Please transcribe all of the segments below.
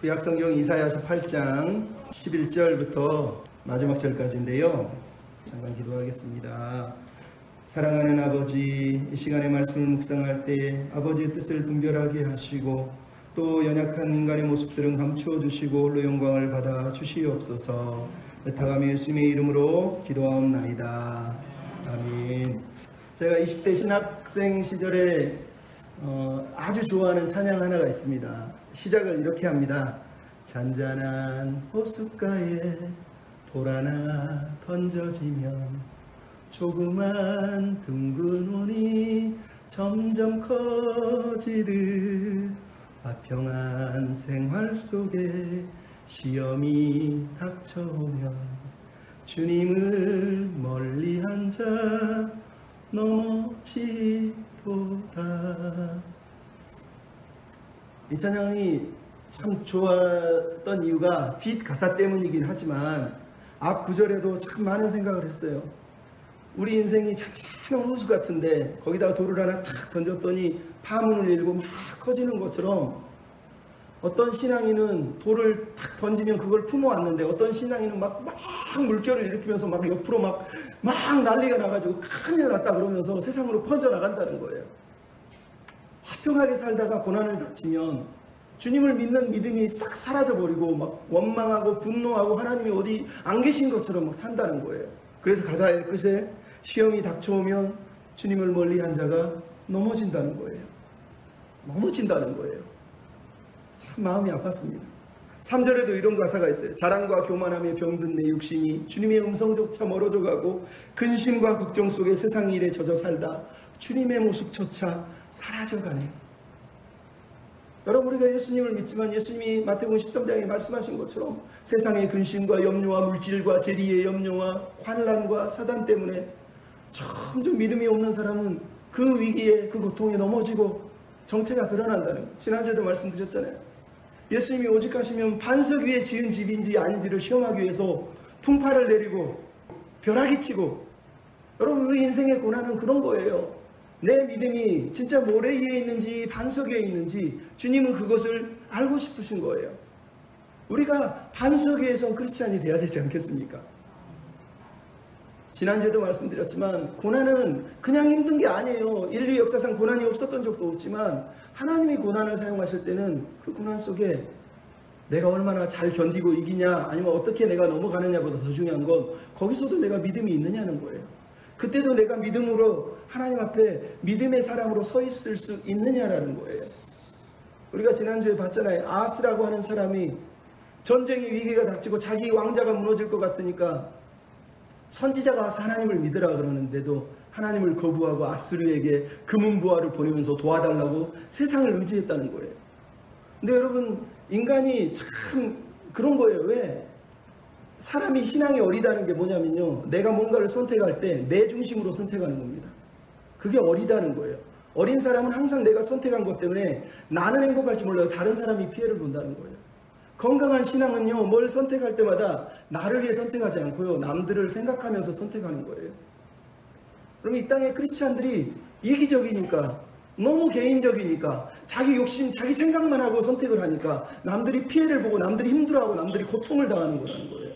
구약성경 이사야서 8장 11절부터 마지막 절까지인데요. 잠깐 기도하겠습니다. 사랑하는 아버지, 이 시간에 말씀을 묵상할 때 아버지의 뜻을 분별하게 하시고 또 연약한 인간의 모습들은 감추어 주시고 홀로 영광을 받아 주시옵소서. 애타가며 예수님의 이름으로 기도하옵나이다. 아멘. 제가 20대 신학생 시절에 아주 좋아하는 찬양 하나가 있습니다. 시작을 이렇게 합니다. 잔잔한 호숫가에 돌 하나 던져지면 조그만 둥근 혼이 점점 커지듯 화평한 생활 속에 시험이 닥쳐오면 주님을 멀리 앉아 넘어지도다. 이 찬양이 참 좋았던 이유가 뒷 가사 때문이긴 하지만 앞 구절에도 참 많은 생각을 했어요. 우리 인생이 잔잔한 호수 같은데 거기다가 돌을 하나 탁 던졌더니 파문을 일고 막 커지는 것처럼 어떤 신앙인은 돌을 탁 던지면 그걸 품어왔는데 어떤 신앙인은 막 물결을 일으키면서 막 옆으로 막 난리가 나가지고 큰일 났다 그러면서 세상으로 퍼져나간다는 거예요. 화평하게 살다가 고난을 닥치면 주님을 믿는 믿음이 싹 사라져버리고 막 원망하고 분노하고 하나님이 어디 안 계신 것처럼 막 산다는 거예요. 그래서 가사의 끝에 시험이 닥쳐오면 주님을 멀리한 자가 넘어진다는 거예요. 넘어진다는 거예요. 참 마음이 아팠습니다. 3절에도 이런 가사가 있어요. 자랑과 교만함에 병든 내 육신이 주님의 음성조차 멀어져 가고 근심과 걱정 속에 세상 일에 젖어 살다 주님의 모습조차 사라져가네. 여러분, 우리가 예수님을 믿지만 예수님이 마태복음 13장에 말씀하신 것처럼 세상의 근심과 염려와 물질과 재리의 염려와 환난과 사단 때문에 점점 믿음이 없는 사람은 그 위기에 그 고통에 넘어지고 정체가 드러난다는 거예요. 지난주에도 말씀드렸잖아요. 예수님이 오직 하시면 반석 위에 지은 집인지 아닌지를 시험하기 위해서 풍파를 내리고 벼락이 치고, 여러분, 우리 인생의 고난은 그런 거예요. 내 믿음이 진짜 모래 위에 있는지 반석 위에 있는지 주님은 그것을 알고 싶으신 거예요. 우리가 반석 위에선 크리스찬이 돼야 되지 않겠습니까? 지난주에도 말씀드렸지만 고난은 그냥 힘든 게 아니에요. 인류 역사상 고난이 없었던 적도 없지만 하나님이 고난을 사용하실 때는 그 고난 속에 내가 얼마나 잘 견디고 이기냐 아니면 어떻게 내가 넘어가느냐보다 더 중요한 건 거기서도 내가 믿음이 있느냐는 거예요. 그때도 내가 믿음으로 하나님 앞에 믿음의 사람으로 서 있을 수 있느냐라는 거예요. 우리가 지난주에 봤잖아요. 아하스라고 하는 사람이 전쟁의 위기가 닥치고 자기 왕자가 무너질 것 같으니까 선지자가 와서 하나님을 믿으라 그러는데도 하나님을 거부하고 아스루에게 금은부화를 보내면서 도와달라고 세상을 의지했다는 거예요. 근데 여러분, 인간이 참 그런 거예요. 왜? 사람이 신앙이 어리다는 게 뭐냐면요, 내가 뭔가를 선택할 때 내 중심으로 선택하는 겁니다. 그게 어리다는 거예요. 어린 사람은 항상 내가 선택한 것 때문에 나는 행복할지 몰라도 다른 사람이 피해를 본다는 거예요. 건강한 신앙은요, 뭘 선택할 때마다 나를 위해 선택하지 않고요, 남들을 생각하면서 선택하는 거예요. 그럼 이 땅의 크리스찬들이 이기적이니까, 너무 개인적이니까, 자기 욕심, 자기 생각만 하고 선택을 하니까 남들이 피해를 보고 남들이 힘들어하고 남들이 고통을 당하는 거라는 거예요.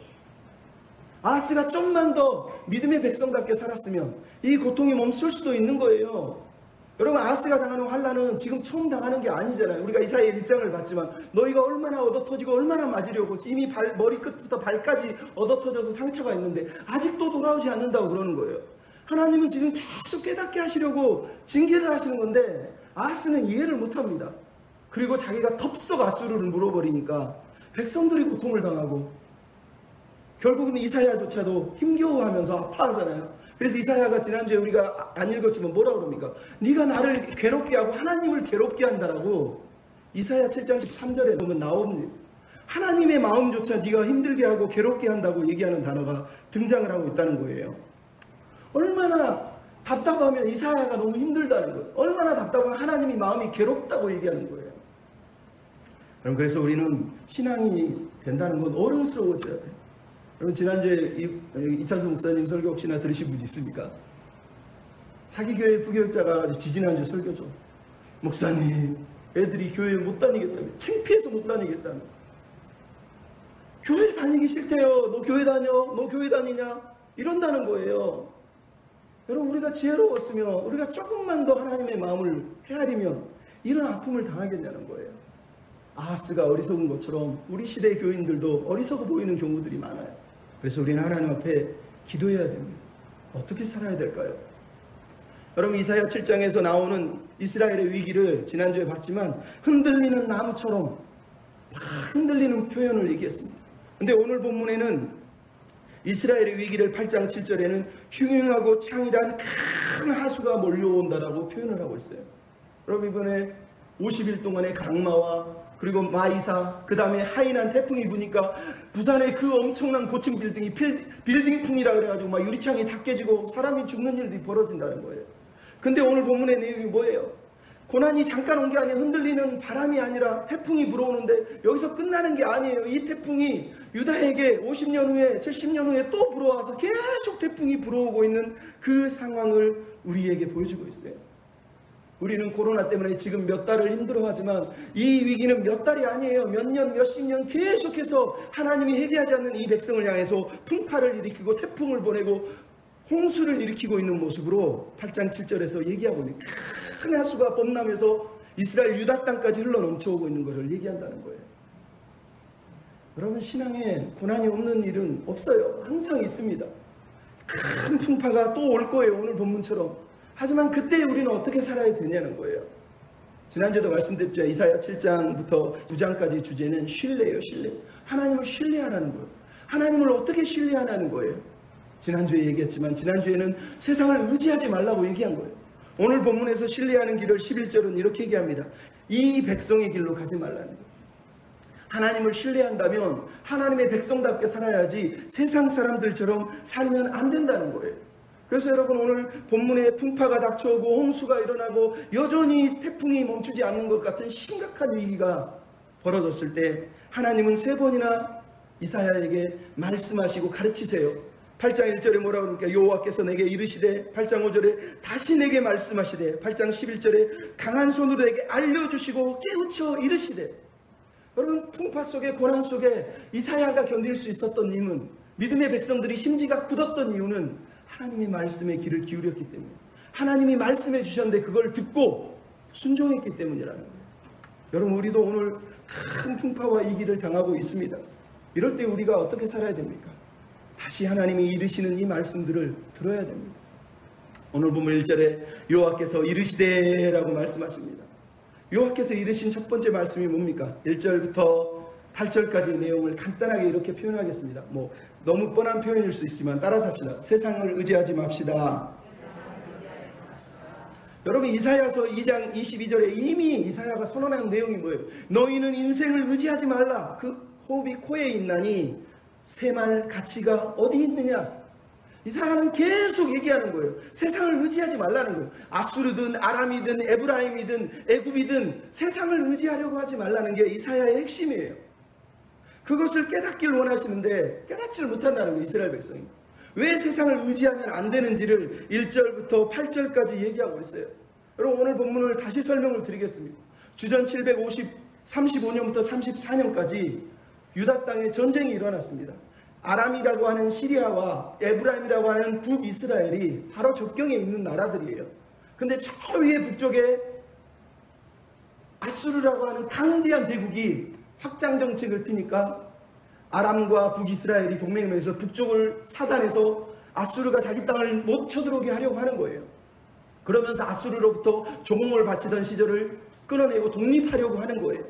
아하스가 좀만 더 믿음의 백성답게 살았으면 이 고통이 멈출 수도 있는 거예요. 여러분, 아하스가 당하는 환난은 지금 처음 당하는 게 아니잖아요. 우리가 이사야 1장을 봤지만 너희가 얼마나 얻어터지고 얼마나 맞으려고 이미 머리끝부터 발까지 얻어터져서 상처가 있는데 아직도 돌아오지 않는다고 그러는 거예요. 하나님은 지금 계속 깨닫게 하시려고 징계를 하시는 건데 아하스는 이해를 못합니다. 그리고 자기가 덥석 아수르를 물어버리니까 백성들이 고통을 당하고 결국은 이사야조차도 힘겨워하면서 아파하잖아요. 그래서 이사야가 지난주에 우리가 안 읽었지만 뭐라고 그럽니까? 네가 나를 괴롭게 하고 하나님을 괴롭게 한다라고 이사야 7장 13절에 보면 나옵니다. 하나님의 마음조차 네가 힘들게 하고 괴롭게 한다고 얘기하는 단어가 등장을 하고 있다는 거예요. 얼마나 답답하면 이사야가 너무 힘들다는 거예요. 얼마나 답답하면 하나님이 마음이 괴롭다고 얘기하는 거예요. 그래서 우리는 신앙이 된다는 건 어른스러워져야 돼요. 여러분, 지난주에 이찬수 목사님 설교 혹시나 들으신 분이 있습니까? 자기 교회 부교육자가 지지난주 설교죠. 목사님, 애들이 교회 못 다니겠다며, 창피해서 못 다니겠다며, 교회 다니기 싫대요. 너 교회 다녀? 너 교회 다니냐? 이런다는 거예요. 여러분, 우리가 지혜로웠으면, 우리가 조금만 더 하나님의 마음을 헤아리면 이런 아픔을 당하겠냐는 거예요. 아하스가 어리석은 것처럼 우리 시대의 교인들도 어리석어 보이는 경우들이 많아요. 그래서 우리는 하나님 앞에 기도해야 됩니다. 어떻게 살아야 될까요? 여러분, 이사야 7장에서 나오는 이스라엘의 위기를 지난주에 봤지만 흔들리는 나무처럼 막 흔들리는 표현을 얘기했습니다. 근데 오늘 본문에는 이스라엘의 위기를 8장 7절에는 흉흉하고 창이란 큰 하수가 몰려온다라고 표현을 하고 있어요. 여러분, 이번에 50일 동안의 강마와 그리고 마이사, 그 다음에 하이난 태풍이 부니까 부산의 그 엄청난 고층 빌딩이 빌딩풍이라 그래가지고 막 유리창이 다 깨지고 사람이 죽는 일들이 벌어진다는 거예요. 근데 오늘 본문의 내용이 뭐예요? 고난이 잠깐 온 게 아니라 흔들리는 바람이 아니라 태풍이 불어오는데 여기서 끝나는 게 아니에요. 이 태풍이 유다에게 50년 후에 70년 후에 또 불어와서 계속 태풍이 불어오고 있는 그 상황을 우리에게 보여주고 있어요. 우리는 코로나 때문에 지금 몇 달을 힘들어하지만 이 위기는 몇 달이 아니에요. 몇 년, 몇십 년 계속해서 하나님이 회개하지 않는 이 백성을 향해서 풍파를 일으키고 태풍을 보내고 홍수를 일으키고 있는 모습으로 8장 7절에서 얘기하고 있는 큰 하수가 범람해서 이스라엘 유다 땅까지 흘러 넘쳐오고 있는 것을 얘기한다는 거예요. 여러분, 신앙에 고난이 없는 일은 없어요. 항상 있습니다. 큰 풍파가 또 올 거예요. 오늘 본문처럼. 하지만 그때 우리는 어떻게 살아야 되냐는 거예요. 지난주에도 말씀드렸죠. 이사야 7장부터 9장까지 주제는 신뢰예요. 신뢰. 하나님을 신뢰하라는 거예요. 하나님을 어떻게 신뢰하라는 거예요. 지난주에 얘기했지만 지난주에는 세상을 의지하지 말라고 얘기한 거예요. 오늘 본문에서 신뢰하는 길을 11절은 이렇게 얘기합니다. 이 백성의 길로 가지 말라는 거예요. 하나님을 신뢰한다면 하나님의 백성답게 살아야지 세상 사람들처럼 살면 안 된다는 거예요. 그래서 여러분, 오늘 본문에 풍파가 닥쳐오고 홍수가 일어나고 여전히 태풍이 멈추지 않는 것 같은 심각한 위기가 벌어졌을 때 하나님은 3번이나 이사야에게 말씀하시고 가르치세요. 8장 1절에 뭐라고 그러니까 여호와께서 내게 이르시되, 8장 5절에 다시 내게 말씀하시되, 8장 11절에 강한 손으로 내게 알려주시고 깨우쳐 이르시되. 여러분, 풍파 속에 고난 속에 이사야가 견딜 수 있었던 이유는, 믿음의 백성들이 심지가 굳었던 이유는 하나님의 말씀에 귀를 기울였기 때문에, 하나님이 말씀해 주셨는데 그걸 듣고 순종했기 때문이라는 거예요. 여러분, 우리도 오늘 큰 풍파와 위기를 당하고 있습니다. 이럴 때 우리가 어떻게 살아야 됩니까? 다시 하나님이 이르시는 이 말씀들을 들어야 됩니다. 오늘 보면 1절에 여호와께서 이르시되 라고 말씀하십니다. 여호와께서 이르신 첫 번째 말씀이 뭡니까? 1절부터 8절까지 내용을 간단하게 이렇게 표현하겠습니다. 너무 뻔한 표현일 수 있지만 따라서 합시다. 세상을 의지하지 맙시다. 여러분, 이사야서 2장 22절에 이미 이사야가 선언한 내용이 뭐예요? 너희는 인생을 의지하지 말라. 그 호흡이 코에 있나니 새말 가치가 어디 있느냐? 이사야는 계속 얘기하는 거예요. 세상을 의지하지 말라는 거예요. 아수르든 아람이든 에브라임이든 애굽이든 세상을 의지하려고 하지 말라는 게 이사야의 핵심이에요. 그것을 깨닫길 원하시는데 깨닫지를 못한다는 거예요. 이스라엘 백성이. 왜 세상을 의지하면 안 되는지를 1절부터 8절까지 얘기하고 있어요. 여러분, 오늘 본문을 다시 설명을 드리겠습니다. 주전 735년부터 34년까지 유다 땅에 전쟁이 일어났습니다. 아람이라고 하는 시리아와 에브라임이라고 하는 북이스라엘이 바로 접경에 있는 나라들이에요. 근데 저 위에 북쪽에 아수르라고 하는 강대한 대국이 확장 정책을 피니까 아람과 북이스라엘이 동맹을 해서 북쪽을 차단해서 아수르가 자기 땅을 못 쳐들어오게 하려고 하는 거예요. 그러면서 아수르로부터 종을 바치던 시절을 끊어내고 독립하려고 하는 거예요.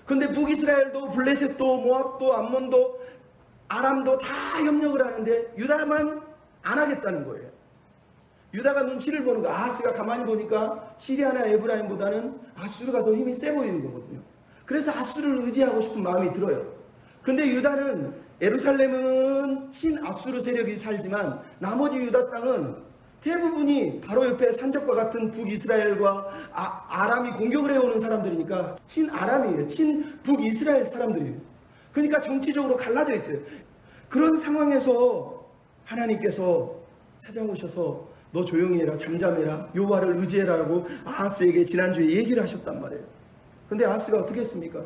근데 북이스라엘도 블레셋도 모압도 암몬도 아람도 다 협력을 하는데 유다만 안 하겠다는 거예요. 유다가 눈치를 보는 거. 아하스가 가만히 보니까 시리아나 에브라임보다는 아수르가 더 힘이 세 보이는 거거든요. 그래서 아수르를 의지하고 싶은 마음이 들어요. 근데 유다는, 예루살렘은 친아수르 세력이 살지만 나머지 유다 땅은 대부분이 바로 옆에 산적과 같은 북이스라엘과 아람이 공격을 해오는 사람들이니까 친아람이에요. 친북이스라엘 사람들이에요. 그러니까 정치적으로 갈라져 있어요. 그런 상황에서 하나님께서 찾아오셔서 너 조용히 해라, 잠잠해라, 여호와를 의지해라라고 아하스에게 지난주에 얘기를 하셨단 말이에요. 근데 아하스가 어떻게 했습니까?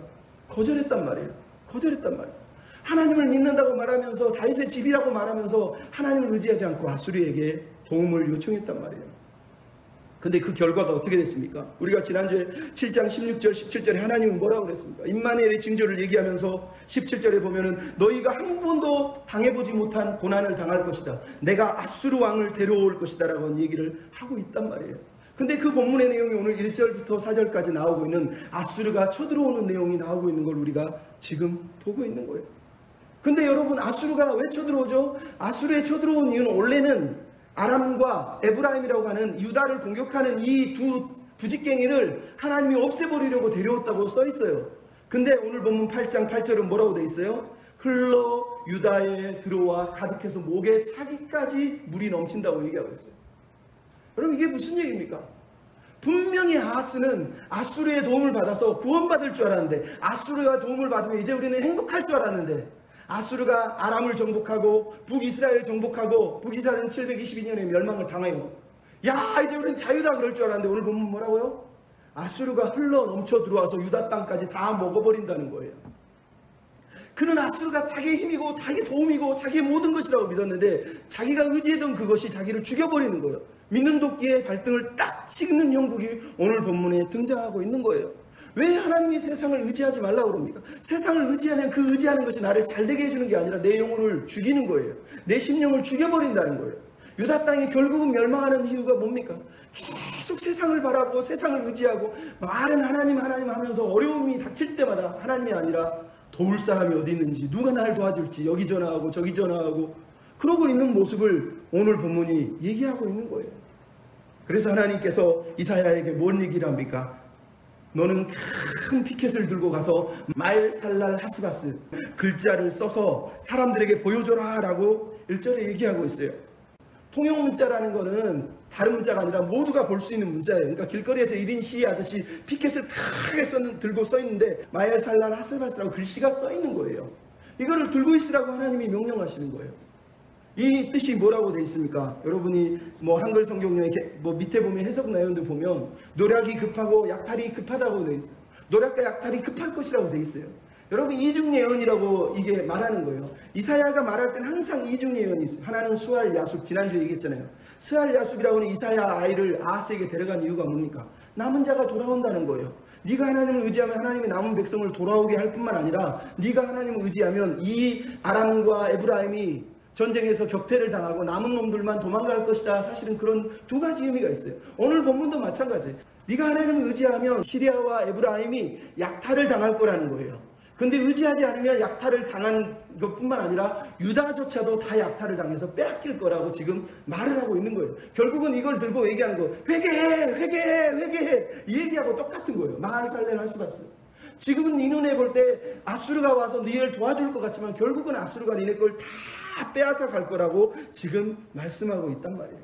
거절했단 말이에요. 거절했단 말이에요. 하나님을 믿는다고 말하면서 다윗의 집이라고 말하면서 하나님을 의지하지 않고 아수르에게 도움을 요청했단 말이에요. 근데 그 결과가 어떻게 됐습니까? 우리가 지난주에 7장 16절 17절에 하나님은 뭐라고 그랬습니까? 임마누엘의 징조를 얘기하면서 17절에 보면은 너희가 한 번도 당해보지 못한 고난을 당할 것이다. 내가 아수르 왕을 데려올 것이다 라고 얘기를 하고 있단 말이에요. 근데 그 본문의 내용이 오늘 1절부터 4절까지 나오고 있는 아수르가 쳐들어오는 내용이 나오고 있는 걸 우리가 지금 보고 있는 거예요. 근데 여러분, 아수르가 왜 쳐들어오죠? 아수르에 쳐들어온 이유는 원래는 아람과 에브라임이라고 하는 유다를 공격하는 이 두 부직갱이를 하나님이 없애버리려고 데려왔다고 써 있어요. 근데 오늘 본문 8장 8절은 뭐라고 돼 있어요? 흘러 유다에 들어와 가득해서 목에 차기까지 물이 넘친다고 얘기하고 있어요. 여러분, 이게 무슨 얘기입니까? 분명히 아하스는 아수르의 도움을 받아서 구원받을 줄 알았는데, 아수르가 도움을 받으면 이제 우리는 행복할 줄 알았는데, 아수르가 아람을 정복하고 북이스라엘 정복하고 북이스라엘은 722년에 멸망을 당해요. 야, 이제 우리는 자유다 그럴 줄 알았는데 오늘 보면 뭐라고요? 아수르가 흘러 넘쳐 들어와서 유다 땅까지 다 먹어버린다는 거예요. 그는 아수르가 자기의 힘이고 자기의 도움이고 자기의 모든 것이라고 믿었는데 자기가 의지했던 그것이 자기를 죽여버리는 거예요. 믿는 도끼의 발등을 딱 찍는 형국이 오늘 본문에 등장하고 있는 거예요. 왜 하나님이 세상을 의지하지 말라고 그럽니까? 세상을 의지하면 그 의지하는 것이 나를 잘되게 해주는 게 아니라 내 영혼을 죽이는 거예요. 내 심령을 죽여버린다는 거예요. 유다 땅이 결국은 멸망하는 이유가 뭡니까? 계속 세상을 바라보고 세상을 의지하고 말은 하나님 하나님 하면서 어려움이 닥칠 때마다 하나님이 아니라 도울 사람이 어디 있는지, 누가 날 도와줄지 여기 전화하고 저기 전화하고 그러고 있는 모습을 오늘 본문이 얘기하고 있는 거예요. 그래서 하나님께서 이사야에게 뭔 얘기를 합니까? 너는 큰 피켓을 들고 가서 마엘살랄 하스바스 글자를 써서 사람들에게 보여줘라 라고 1절에 얘기하고 있어요. 통용 문자라는 거는 다른 문자가 아니라 모두가 볼 수 있는 문자예요. 그러니까 길거리에서 1인 시위하듯이 피켓을 크게 들고 써 있는데 마엘살랄 하스바스라고 글씨가 써 있는 거예요. 이거를 들고 있으라고 하나님이 명령하시는 거예요. 이 뜻이 뭐라고 되어 있습니까? 여러분이 한글 성경에 밑에 보면 해석 내용들 보면 노략이 급하고 약탈이 급하다고 되어 있어요. 노략과 약탈이 급할 것이라고 되어 있어요. 여러분, 이중 예언이라고 이게 말하는 거예요. 이사야가 말할 때는 항상 이중 예언이 있어요. 하나는 수알 야숲, 지난주에 얘기했잖아요. 수알 야숲이라고 하는 이사야 아이를 아하스에게 데려간 이유가 뭡니까? 남은 자가 돌아온다는 거예요. 네가 하나님을 의지하면 하나님이 남은 백성을 돌아오게 할 뿐만 아니라 네가 하나님을 의지하면 이 아람과 에브라임이 전쟁에서 격퇴를 당하고 남은 놈들만 도망갈 것이다. 사실은 그런 두 가지 의미가 있어요. 오늘 본문도 마찬가지예요. 네가 하나님을 의지하면 시리아와 에브라임이 약탈을 당할 거라는 거예요. 근데 의지하지 않으면 약탈을 당한 것뿐만 아니라 유다조차도 다 약탈을 당해서 빼앗길 거라고 지금 말을 하고 있는 거예요. 결국은 이걸 들고 얘기하는 거, 회개해 이 얘기하고 똑같은 거예요. 마알살렐 하스바스. 지금은 네 눈에 볼 때 아수르가 와서 너희를 도와줄 것 같지만 결국은 아수르가 니네 걸 다 빼앗아 갈 거라고 지금 말씀하고 있단 말이에요.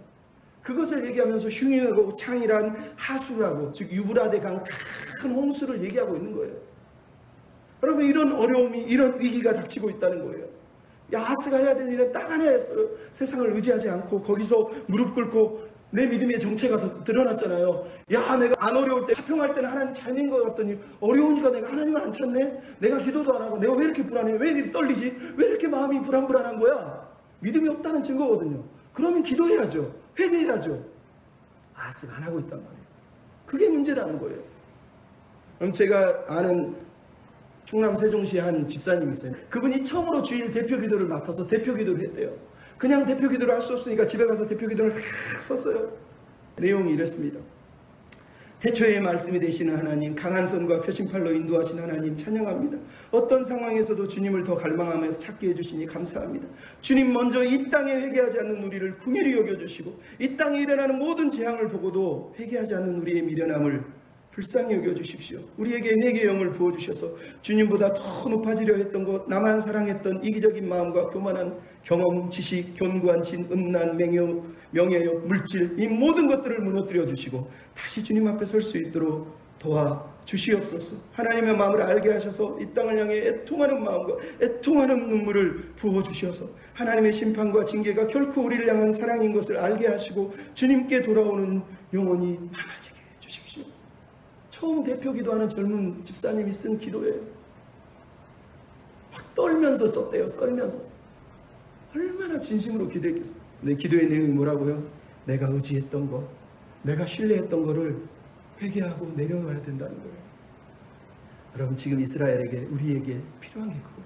그것을 얘기하면서 흉흉하고 창이란 하수라고, 즉 유브라데 강 큰 홍수를 얘기하고 있는 거예요. 여러분, 이런 어려움이, 이런 위기가 닥치고 있다는 거예요. 아하스가 해야 될 일은 딱 하나였어요. 세상을 의지하지 않고 거기서 무릎 꿇고 내 믿음의 정체가 드러났잖아요. 야, 내가 안 어려울 때, 화평할 때는 하나님 잘민 것 같더니 어려우니까 내가 하나님을 안 찾네? 내가 기도도 안 하고 내가 왜 이렇게 불안해? 왜 이렇게 떨리지? 왜 이렇게 마음이 불안한 거야? 믿음이 없다는 증거거든요. 그러면 기도해야죠. 회개해야죠. 아하스가 안 하고 있단 말이에요. 그게 문제라는 거예요. 그럼 제가 아는 충남 세종시에 한 집사님이 있어요. 그분이 처음으로 주일 대표 기도를 맡아서 대표 기도를 했대요. 그냥 대표 기도를 할 수 없으니까 집에 가서 대표 기도를 탁 썼어요. 내용이 이렇습니다. 태초에 말씀이 되시는 하나님, 강한 손과 표심팔로 인도하신 하나님 찬양합니다. 어떤 상황에서도 주님을 더 갈망하면서 찾게 해주시니 감사합니다. 주님, 먼저 이 땅에 회개하지 않는 우리를 긍휼히 여겨주시고 이 땅에 일어나는 모든 재앙을 보고도 회개하지 않는 우리의 미련함을 불쌍히 여겨주십시오. 우리에게 내게 영을 부어주셔서 주님보다 더 높아지려 했던 것, 나만 사랑했던 이기적인 마음과 교만한 경험, 지식, 견고한 진, 음란, 명예욕, 물질, 이 모든 것들을 무너뜨려 주시고 다시 주님 앞에 설 수 있도록 도와주시옵소서. 하나님의 마음을 알게 하셔서 이 땅을 향해 애통하는 마음과 애통하는 눈물을 부어주셔서 하나님의 심판과 징계가 결코 우리를 향한 사랑인 것을 알게 하시고 주님께 돌아오는 영혼이 많아지게 해주십시오. 처음 대표 기도하는 젊은 집사님이 쓴 기도예요. 떨면서 썼대요. 썰면서. 얼마나 진심으로 기도했겠어요. 내 기도의 내용이 뭐라고요? 내가 의지했던 것, 내가 신뢰했던 것을 회개하고 내려놔야 된다는 거예요. 여러분, 지금 이스라엘에게, 우리에게 필요한 게 그거예요.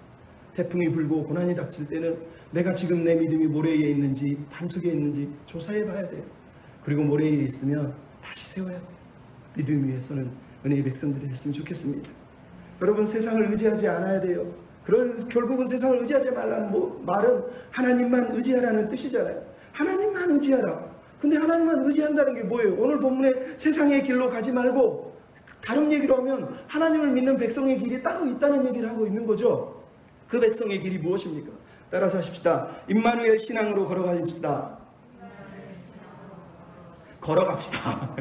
태풍이 불고 고난이 닥칠 때는 내가 지금 내 믿음이 모래에 있는지 반석에 있는지 조사해 봐야 돼요. 그리고 모래에 있으면 다시 세워야 돼요. 믿음 위에서는 은혜의 백성들이 됐으면 좋겠습니다. 여러분, 세상을 의지하지 않아야 돼요. 결국은 세상을 의지하지 말라는 말은 하나님만 의지하라는 뜻이잖아요. 하나님만 의지하라. 근데 하나님만 의지한다는 게 뭐예요? 오늘 본문에 세상의 길로 가지 말고, 다른 얘기로 하면 하나님을 믿는 백성의 길이 따로 있다는 얘기를 하고 있는 거죠. 그 백성의 길이 무엇입니까? 따라서 하십시다. 임마누엘 신앙으로 걸어가십시다. 걸어갑시다.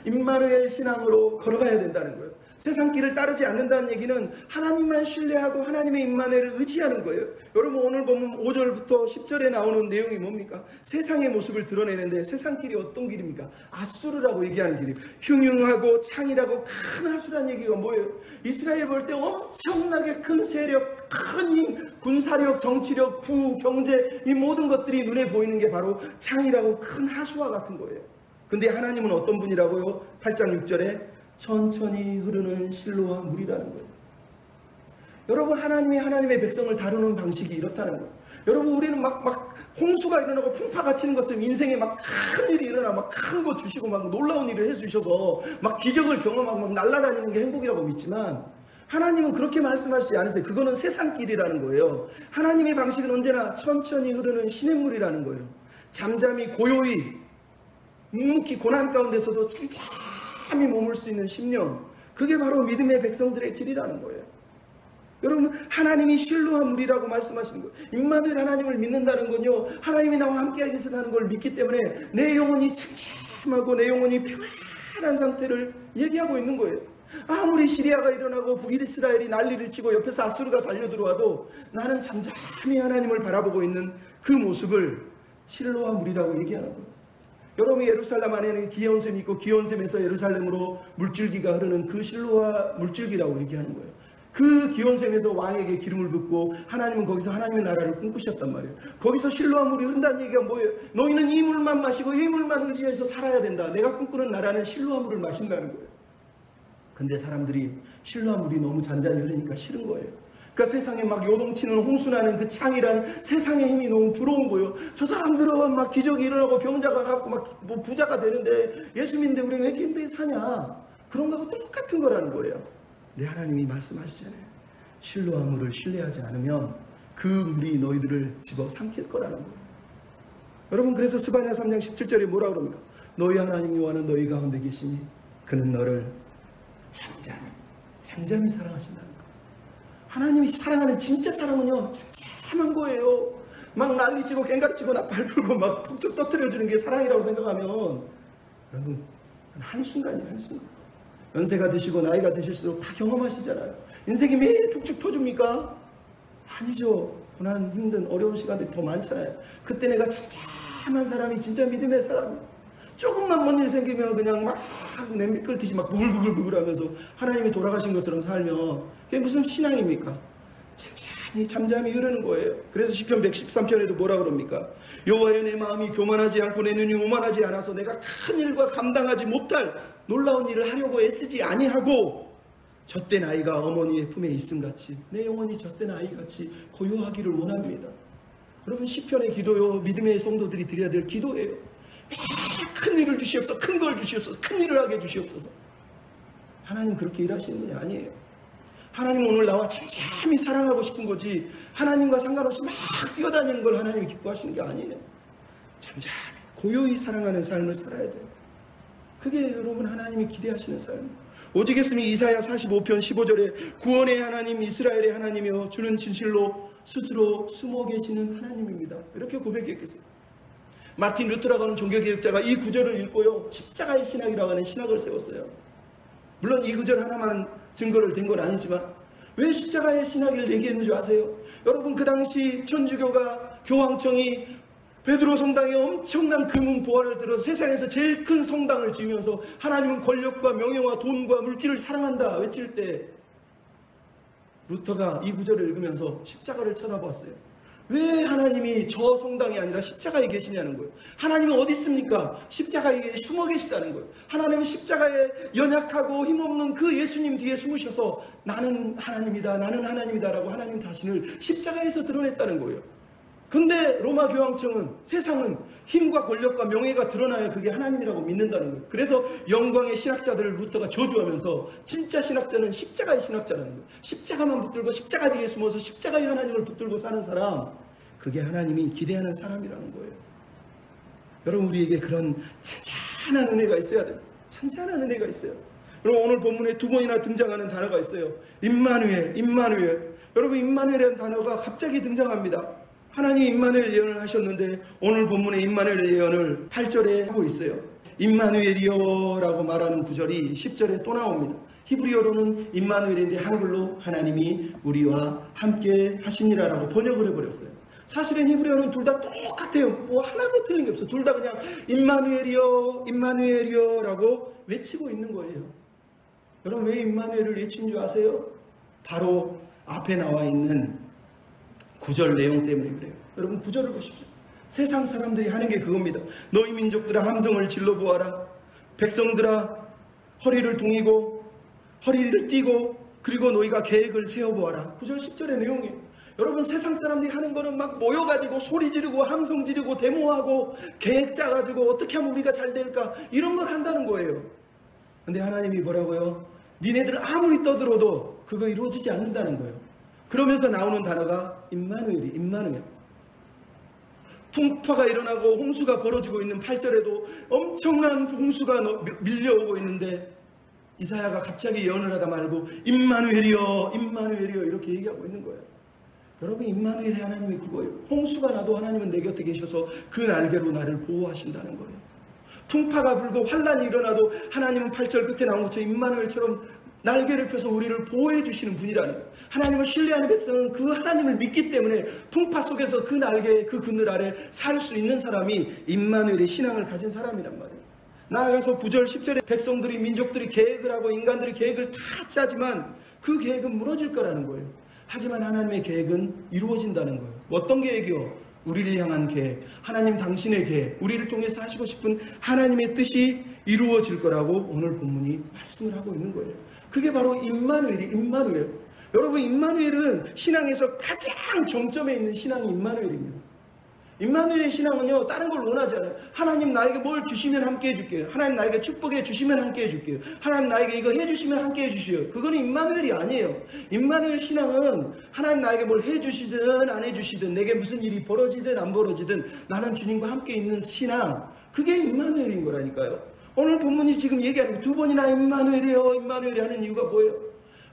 임마누엘 신앙으로 걸어가야 된다는 거예요. 세상 길을 따르지 않는다는 얘기는 하나님만 신뢰하고 하나님의 임마누엘을 의지하는 거예요. 여러분, 오늘 보면 5절부터 10절에 나오는 내용이 뭡니까? 세상의 모습을 드러내는데, 세상 길이 어떤 길입니까? 아수르라고 얘기하는 길이에요. 흉흉하고 창이라고 큰 아수라는 얘기가 뭐예요? 이스라엘 볼 때 엄청나게 큰 세력, 큰 힘, 군사력, 정치력, 부, 경제, 이 모든 것들이 눈에 보이는 게 바로 창이라고 큰 하수와 같은 거예요. 근데 하나님은 어떤 분이라고요? 8장 6절에 천천히 흐르는 실로와 물이라는 거예요. 여러분, 하나님의 백성을 다루는 방식이 이렇다는 거예요. 여러분, 우리는 막 홍수가 일어나고 풍파가 치는 것처럼 인생에 막 큰 일이 일어나 막 큰 거 주시고 막 놀라운 일을 해주셔서 막 기적을 경험하고 막 날아다니는 게 행복이라고 믿지만, 하나님은 그렇게 말씀하시지 않으세요. 그거는 세상길이라는 거예요. 하나님의 방식은 언제나 천천히 흐르는 시냇물이라는 거예요. 잠잠히 고요히 묵묵히 고난 가운데서도 잠잠히 머물 수 있는 심령, 그게 바로 믿음의 백성들의 길이라는 거예요. 여러분, 하나님이 실로한 물이라고 말씀하시는 거예요. 임마누엘 하나님을 믿는다는 건요, 하나님이 나와 함께 하겠다는 걸 믿기 때문에 내 영혼이 잠잠하고 내 영혼이 평안한 상태를 얘기하고 있는 거예요. 아무리 시리아가 일어나고 북이스라엘이 난리를 치고 옆에서 아수르가 달려들어와도 나는 잠잠히 하나님을 바라보고 있는 그 모습을 실로한 물이라고 얘기하는 거예요. 여러분, 예루살렘 안에는 기온샘이 있고 기온샘에서 예루살렘으로 물줄기가 흐르는 그 실로와 물줄기라고 얘기하는 거예요. 그 기온샘에서 왕에게 기름을 붓고 하나님은 거기서 하나님의 나라를 꿈꾸셨단 말이에요. 거기서 실로와 물이 흐른다는 얘기가 뭐예요? 너희는 이 물만 마시고 이 물만 의지해서 살아야 된다. 내가 꿈꾸는 나라는 실로와 물을 마신다는 거예요. 근데 사람들이 실로와 물이 너무 잔잔히 흐르니까 싫은 거예요. 그러니까 세상에 막 요동치는 홍수나는 그 창이란 세상의 힘이 너무 부러운 거예요. 저 사람들은 막 기적이 일어나고 병자가 낫고 막 부자가 되는데 예수 믿는데 우리는 왜 이렇게 힘들게 사냐? 그런 거하고 똑같은 거라는 거예요. 내 하나님이 말씀하시잖아요. 실로와 물을 신뢰하지 않으면 그 물이 너희들을 집어 삼킬 거라는 거예요. 여러분, 그래서 스바냐 3장 17절에 뭐라 그럽니까? 너희 하나님 여호와는 너희 가운데 계시니 그는 너를 잠잠히 사랑하신다는 거예요. 하나님이 사랑하는 진짜 사랑은요, 잠잠한 거예요. 막 난리치고 꽹가리치고 나팔 불고 막 툭툭 터뜨려주는 게 사랑이라고 생각하면 여러분, 한순간이에요. 한순간. 연세가 드시고 나이가 드실수록 다 경험하시잖아요. 인생이 매일 툭툭 터줍니까? 아니죠. 고난, 힘든, 어려운 시간들이 더 많잖아요. 그때 내가 잠잠한 사람이 진짜 믿음의 사람이에요. 조금만 뭔 일 생기면 그냥 막 냄비 끓듯이 막 부글부글 하면서 하나님이 돌아가신 것처럼 살면 그게 무슨 신앙입니까? 잠잠히 흐르는 거예요. 그래서 시편 113편에도 뭐라 그럽니까? 여호와여, 내 마음이 교만하지 않고 내 눈이 오만하지 않아서 내가 큰 일과 감당하지 못할 놀라운 일을 하려고 애쓰지 아니하고 젖된 아이가 어머니의 품에 있음같이 내 영혼이 젖된 아이같이 고요하기를 원합니다. 여러분, 시편의 기도요, 믿음의 성도들이 드려야 될 기도예요. 큰 일을 주시옵소서, 큰 걸 주시옵소서, 큰 일을 하게 주시옵소서. 하나님 그렇게 일하시는 분이 아니에요. 하나님 오늘 나와 잠잠히 사랑하고 싶은 거지, 하나님과 상관없이 막 뛰어다니는 걸 하나님이 기뻐하시는 게 아니에요. 잠잠히 고요히 사랑하는 삶을 살아야 돼요. 그게 여러분 하나님이 기대하시는 삶. 오직했으면 이사야 45편 15절에 구원의 하나님, 이스라엘의 하나님이여 주는 진실로 스스로 숨어 계시는 하나님입니다. 이렇게 고백했겠어요. 마틴 루터라고 하는 종교개혁자가 이 구절을 읽고요, 십자가의 신학이라고 하는 신학을 세웠어요. 물론 이 구절 하나만 증거를 댄 건 아니지만 왜 십자가의 신학을 얘기했는 줄 아세요? 여러분, 그 당시 천주교가 교황청이 베드로 성당에 엄청난 금은 보화를 들어서 세상에서 제일 큰 성당을 지으면서 하나님은 권력과 명예와 돈과 물질을 사랑한다 외칠 때 루터가 이 구절을 읽으면서 십자가를 쳐다보았어요. 왜 하나님이 저 성당이 아니라 십자가에 계시냐는 거예요. 하나님은 어디 있습니까? 십자가에 숨어 계시다는 거예요. 하나님은 십자가에 연약하고 힘없는 그 예수님 뒤에 숨으셔서 나는 하나님이다, 나는 하나님이다 라고 하나님 자신을 십자가에서 드러냈다는 거예요. 근데 로마 교황청은, 세상은 힘과 권력과 명예가 드러나야 그게 하나님이라고 믿는다는 거예요. 그래서 영광의 신학자들을 루터가 저주하면서 진짜 신학자는 십자가의 신학자라는 거예요. 십자가만 붙들고 십자가 뒤에 숨어서 십자가의 하나님을 붙들고 사는 사람, 그게 하나님이 기대하는 사람이라는 거예요. 여러분, 우리에게 그런 찬찬한 은혜가 있어야 돼요. 찬찬한 은혜가 있어요. 여러분, 오늘 본문에 두 번이나 등장하는 단어가 있어요. 임마누엘, 임마누엘. 여러분, 임마누엘이라는 단어가 갑자기 등장합니다. 하나님이 임마누엘 예언을 하셨는데 오늘 본문에 임마누엘 예언을 8절에 하고 있어요. 임마누엘이여 라고 말하는 구절이 10절에 또 나옵니다. 히브리어로는 임마누엘인데 한글로 하나님이 우리와 함께 하십니다 라고 번역을 해버렸어요. 사실은 히브리어는 둘 다 똑같아요. 뭐 하나도 틀린 게 없어요. 둘 다 그냥 임마누엘이여, 임마누엘이여 라고 외치고 있는 거예요. 여러분, 왜 임마누엘을 외친 줄 아세요? 바로 앞에 나와 있는 구절 내용 때문에 그래요. 여러분, 구절을 보십시오. 세상 사람들이 하는 게 그겁니다. 너희 민족들아 함성을 질러 보아라. 백성들아 허리를 동이고 허리를 띠고 그리고 너희가 계획을 세워보아라. 9절 10절의 내용이에요. 여러분, 세상 사람들이 하는 거는 막 모여가지고 소리 지르고 함성 지르고 데모하고 계획 짜가지고 어떻게 하면 우리가 잘 될까, 이런 걸 한다는 거예요. 근데 하나님이 뭐라고요? 니네들 아무리 떠들어도 그거 이루어지지 않는다는 거예요. 그러면서 나오는 단어가 임마누엘이, 임마누엘. 풍파가 일어나고 홍수가 벌어지고 있는 8절에도 엄청난 홍수가 밀려오고 있는데 이사야가 갑자기 예언을 하다 말고 임마누엘이여, 임마누엘이여 이렇게 얘기하고 있는 거예요. 여러분, 임마누엘의 하나님이 그거예요. 홍수가 나도 하나님은 내 곁에 계셔서 그 날개로 나를 보호하신다는 거예요. 풍파가 불고 환란이 일어나도 하나님은 8절 끝에 나온 것처럼 임마누엘처럼 날개를 펴서 우리를 보호해 주시는 분이라는 거예요. 하나님을 신뢰하는 백성은 그 하나님을 믿기 때문에 풍파 속에서 그 날개, 그 그늘 아래 살 수 있는 사람이 임마누엘의 신앙을 가진 사람이란 말이에요. 나아가서 9절 10절에 백성들이, 민족들이 계획을 하고 인간들이 계획을 다 짜지만 그 계획은 무너질 거라는 거예요. 하지만 하나님의 계획은 이루어진다는 거예요. 어떤 계획이요? 우리를 향한 계획, 하나님 당신의 계획, 우리를 통해서 하시고 싶은 하나님의 뜻이 이루어질 거라고 오늘 본문이 말씀을 하고 있는 거예요. 그게 바로 임마누엘이, 임마누엘. 여러분, 임마누엘은 신앙에서 가장 정점에 있는 신앙이 임마누엘입니다. 임마누엘의 신앙은요, 다른 걸 원하지 않아요. 하나님 나에게 뭘 주시면 함께 해줄게요. 하나님 나에게 축복해 주시면 함께 해줄게요. 하나님 나에게 이거 해주시면 함께 해주시요. 그거는 임마누엘이 아니에요. 임마누엘 신앙은 하나님 나에게 뭘 해주시든 안 해주시든 내게 무슨 일이 벌어지든 안 벌어지든 나는 주님과 함께 있는 신앙, 그게 임마누엘인 거라니까요. 오늘 본문이 지금 얘기하는 두 번이나 임마누엘이요, 임마누엘이 하는 이유가 뭐예요?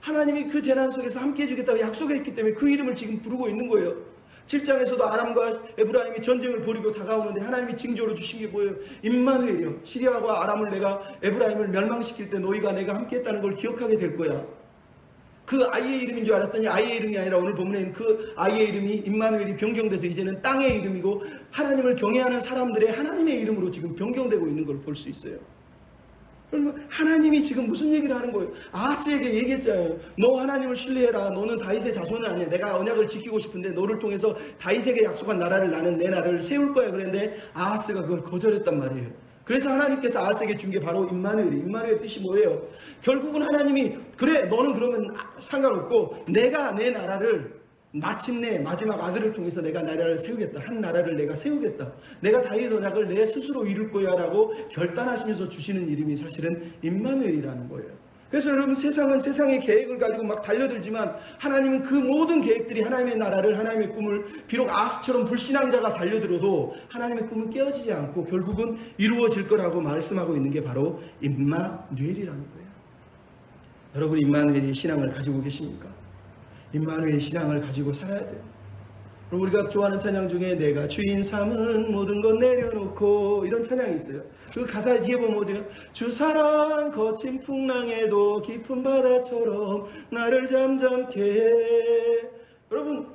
하나님이 그 재난 속에서 함께 해주겠다고 약속했기 때문에 그 이름을 지금 부르고 있는 거예요. 7장에서도 아람과 에브라임이 전쟁을 벌이고 다가오는데 하나님이 징조로 주신 게 뭐예요? 임마누엘이요. 시리아와 아람을 내가, 에브라임을 멸망시킬 때 너희가 내가 함께 했다는 걸 기억하게 될 거야. 그 아이의 이름인 줄 알았더니 아이의 이름이 아니라 오늘 본문에는 그 아이의 이름이 임마누엘이 변경돼서 이제는 땅의 이름이고 하나님을 경외하는 사람들의 하나님의 이름으로 지금 변경되고 있는 걸 볼 수 있어요. 그러면 하나님이 지금 무슨 얘기를 하는 거예요? 아하스에게 얘기했잖아요. 너 하나님을 신뢰해라. 너는 다윗의 자손은 아니야. 내가 언약을 지키고 싶은데 너를 통해서 다윗에게 약속한 나라를, 나는 내 나라를 세울 거야. 그랬는데 아하스가 그걸 거절했단 말이에요. 그래서 하나님께서 아하스에게 준 게 바로 임마누엘이에요. 임마누엘의 뜻이 뭐예요? 결국은 하나님이 그래, 너는 그러면 상관없고 내가 내 나라를 마침내 마지막 아들을 통해서 내가 나라를 세우겠다. 한 나라를 내가 세우겠다. 내가 다윗 언약을 내 스스로 이룰 거야 라고 결단하시면서 주시는 이름이 사실은 임마누엘이라는 거예요. 그래서 여러분, 세상은 세상의 계획을 가지고 막 달려들지만 하나님은 그 모든 계획들이, 하나님의 나라를, 하나님의 꿈을 비록 아스처럼 불신앙자가 달려들어도 하나님의 꿈은 깨어지지 않고 결국은 이루어질 거라고 말씀하고 있는 게 바로 임마누엘이라는 거예요. 여러분, 임마누엘의 신앙을 가지고 계십니까? 임마누엘의 신앙을 가지고 살아야 돼요. 그리고 우리가 좋아하는 찬양 중에 내가 주인 삼은 모든 것 내려놓고, 이런 찬양이 있어요. 그 가사 뒤에 보면 뭐죠? 주 사랑 거친 풍랑에도 깊은 바다처럼 나를 잠잠케 해. 여러분,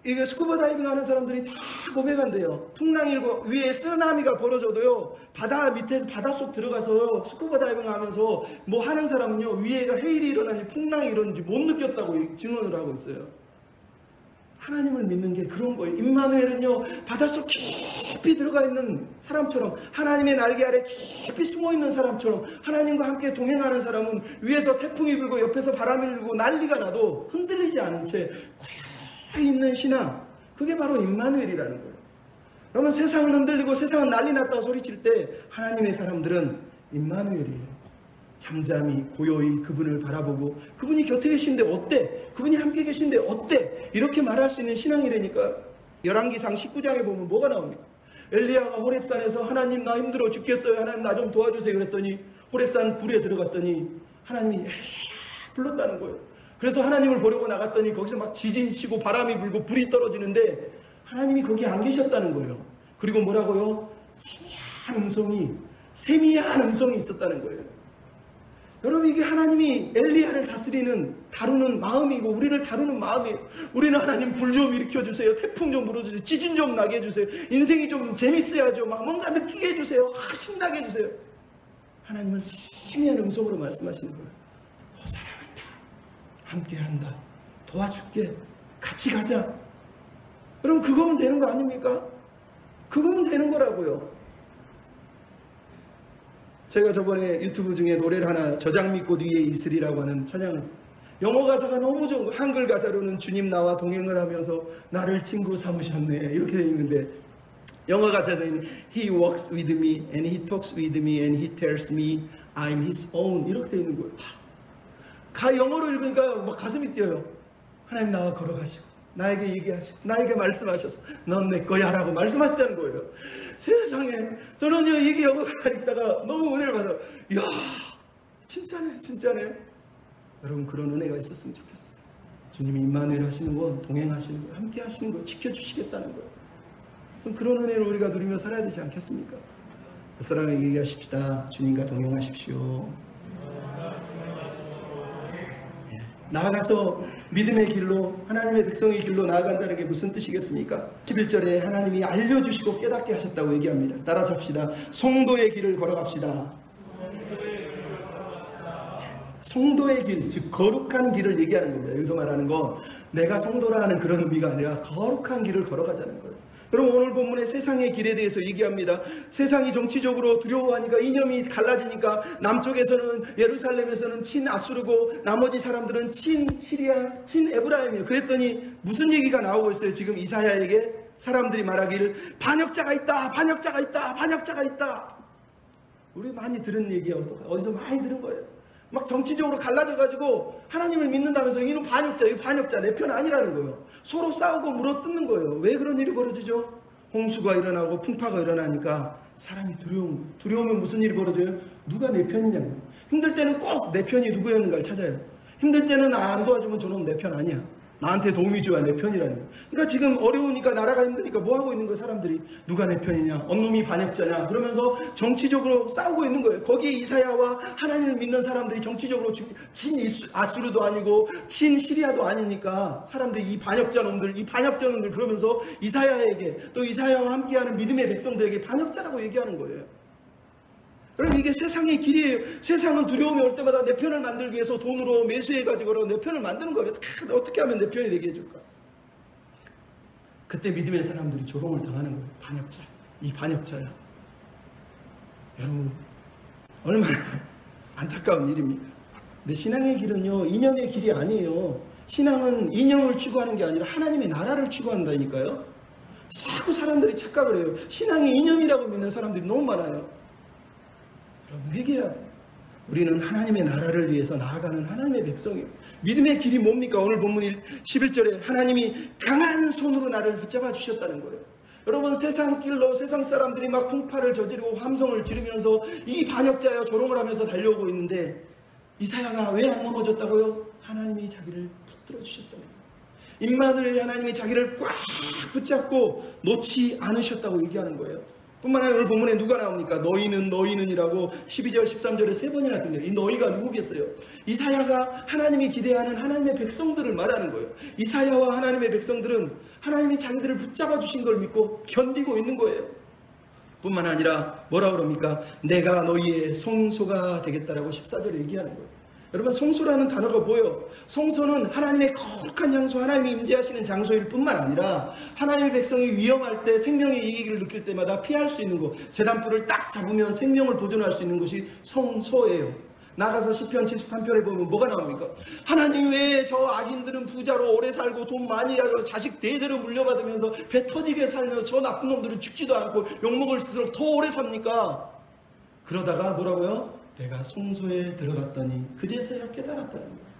이게 스쿠버 다이빙 하는 사람들이 다 고백한대요. 풍랑 일고 위에 쓰나미가 벌어져도요, 바다 밑에서 바닷속 들어가서 스쿠버 다이빙 하면서 뭐 하는 사람은요, 위에가 해일이 일어나는지 풍랑이 일어나는지 못 느꼈다고 증언을 하고 있어요. 하나님을 믿는 게 그런 거예요. 임마누엘은요, 바닷속 깊이 들어가 있는 사람처럼, 하나님의 날개 아래 깊이 숨어 있는 사람처럼, 하나님과 함께 동행하는 사람은 위에서 태풍이 불고 옆에서 바람이 불고 난리가 나도 흔들리지 않은 채 고요히 있는 신앙, 그게 바로 임마누엘이라는 거예요. 그러면 세상은 흔들리고 세상은 난리 났다고 소리칠 때 하나님의 사람들은 임마누엘이에요. 잠잠히 고요히 그분을 바라보고, 그분이 곁에 계신데 어때? 그분이 함께 계신데 어때? 이렇게 말할 수 있는 신앙이라니까. 열왕기상 19장에 보면 뭐가 나옵니까? 엘리야가 호렙산에서 하나님 나 힘들어 죽겠어요, 하나님 나 좀 도와주세요 그랬더니 호렙산 굴에 들어갔더니 하나님이 엘리야 불렀다는 거예요. 그래서 하나님을 보려고 나갔더니 거기서 막 지진 치고 바람이 불고 불이 떨어지는데 하나님이 거기 안 계셨다는 거예요. 그리고 뭐라고요? 세미한 음성이 있었다는 거예요. 여러분, 이게 하나님이 엘리야를 다루는 마음이고 우리를 다루는 마음이에요. 우리는 하나님 불 좀 일으켜주세요, 태풍 좀 불어주세요, 지진 좀 나게 해주세요, 인생이 좀 재밌어야죠, 막 뭔가 느끼게 해주세요, 신나게 해주세요. 하나님은 세미한 음성으로 말씀하시는 거예요. 사랑한다, 함께한다, 도와줄게, 같이 가자. 여러분, 그거면 되는 거 아닙니까? 그거면 되는 거라고요. 제가 저번에 유튜브 중에 노래를 하나, 저장미꽃 위에 이슬이라고 하는 찬양을, 영어 가사가 너무 좋은 거예요. 한글 가사로는 주님 나와 동행을 하면서 나를 친구 삼으셨네, 이렇게 되어 있는데, 영어 가사는 He walks with me and He talks with me and He tells me I'm His own, 이렇게 되어 있는 거예요. 영어로 읽으니까 막 가슴이 뛰어요. 하나님 나와 걸어가시고 나에게 얘기하시고 나에게 말씀하셔서 넌 내 거야 라고 말씀하셨다는 거예요. 세상에, 저는요 이게 영어가 읽다가 너무 은혜를 받아요. 이야, 진짜네. 여러분, 그런 은혜가 있었으면 좋겠어요. 주님이 임마누엘 하시는 건, 동행하시는 거, 함께 하시는 거, 지켜주시겠다는 거예요. 그럼 그런 은혜를 우리가 누리며 살아야 되지 않겠습니까? 옆 사람에게 얘기하십시다. 주님과 동행하십시오. 나아가서 믿음의 길로, 하나님의 백성의 길로 나아간다는 게 무슨 뜻이겠습니까? 11절에 하나님이 알려주시고 깨닫게 하셨다고 얘기합니다. 따라서 합시다. 성도의 길을 걸어갑시다. 성도의 길, 즉 거룩한 길을 얘기하는 겁니다. 여기서 말하는 건 내가 성도라는 그런 의미가 아니라 거룩한 길을 걸어가자는 거예요. 여러분, 오늘 본문의 세상의 길에 대해서 얘기합니다. 세상이 정치적으로 두려워하니까, 이념이 갈라지니까 남쪽에서는, 예루살렘에서는 친 아수르고 나머지 사람들은 친 시리아, 친 에브라임이에요. 그랬더니 무슨 얘기가 나오고 있어요? 지금 이사야에게 사람들이 말하기를 반역자가 있다. 우리 많이 들은 얘기예요. 어디서 많이 들은 거예요. 막 정치적으로 갈라져가지고 하나님을 믿는다면서 이놈 반역자, 내 편 아니라는 거예요. 서로 싸우고 물어뜯는 거예요. 왜 그런 일이 벌어지죠? 홍수가 일어나고 풍파가 일어나니까 사람이 두려우면 무슨 일이 벌어져요? 누가 내 편이냐고. 힘들 때는 꼭 내 편이 누구였는가를 찾아요. 힘들 때는 안 도와주면 저놈 내 편 아니야, 나한테 도움이 줘야 내 편이라는 거예요. 그러니까 지금 어려우니까, 나라가 힘드니까 뭐 하고 있는 거예요? 사람들이 누가 내 편이냐, 언놈이 반역자냐, 그러면서 정치적으로 싸우고 있는 거예요. 거기에 이사야와 하나님을 믿는 사람들이 정치적으로 친 아수르도 아니고 친 시리아도 아니니까 사람들이 이 반역자놈들 그러면서 이사야에게, 또 이사야와 함께하는 믿음의 백성들에게 반역자라고 얘기하는 거예요. 그럼 이게 세상의 길이에요. 세상은 두려움이 올 때마다 내 편을 만들기 위해서 돈으로 매수해가지고 내 편을 만드는 거예요. 어떻게 하면 내 편이 되게 해줄까? 그때 믿음의 사람들이 조롱을 당하는 거예요. 이 반역자야. 여러분, 얼마나 안타까운 일입니까? 근데 신앙의 길은요, 이념의 길이 아니에요. 신앙은 이념을 추구하는 게 아니라 하나님의 나라를 추구한다니까요. 자꾸 사람들이 착각을 해요. 신앙이 이념이라고 믿는 사람들이 너무 많아요. 회개해야 돼요. 우리는 하나님의 나라를 위해서 나아가는 하나님의 백성이에요. 믿음의 길이 뭡니까? 오늘 본문 11절에 하나님이 강한 손으로 나를 붙잡아 주셨다는 거예요. 여러분, 세상 길로 세상 사람들이 막 풍파를 저지르고 함성을 지르면서 이 반역자여 조롱을 하면서 달려오고 있는데, 이사야가 왜 안 넘어졌다고요? 하나님이 자기를 붙들어 주셨다는 거예요. 임마누엘, 하나님이 자기를 꽉 붙잡고 놓지 않으셨다고 얘기하는 거예요. 뿐만 아니라 오늘 본문에 누가 나옵니까? 너희는이라고 12절 13절에 3번이나 뜹니다. 이 너희가 누구겠어요? 이사야가 하나님이 기대하는 하나님의 백성들을 말하는 거예요. 이사야와 하나님의 백성들은 하나님이 자기들을 붙잡아 주신 걸 믿고 견디고 있는 거예요. 뿐만 아니라 뭐라 그럽니까? 내가 너희의 성소가 되겠다라고 14절에 얘기하는 거예요. 여러분, 성소라는 단어가 뭐예요? 성소는 하나님의 거룩한 장소, 하나님이 임재하시는 장소일 뿐만 아니라 하나님의 백성이 위험할 때, 생명의 이기를 느낄 때마다 피할 수 있는 곳, 제단불을 딱 잡으면 생명을 보존할 수 있는 곳이 성소예요. 나가서 시편 73편에 보면 뭐가 나옵니까? 하나님 외에 저 악인들은 부자로 오래 살고 돈 많이 가지고 자식 대대로 물려받으면서 배 터지게 살면서 저 나쁜 놈들은 죽지도 않고 욕먹을 수록 더 오래 삽니까? 그러다가 뭐라고요? 내가 성소에 들어갔더니 그제서야 깨달았다는 거예요.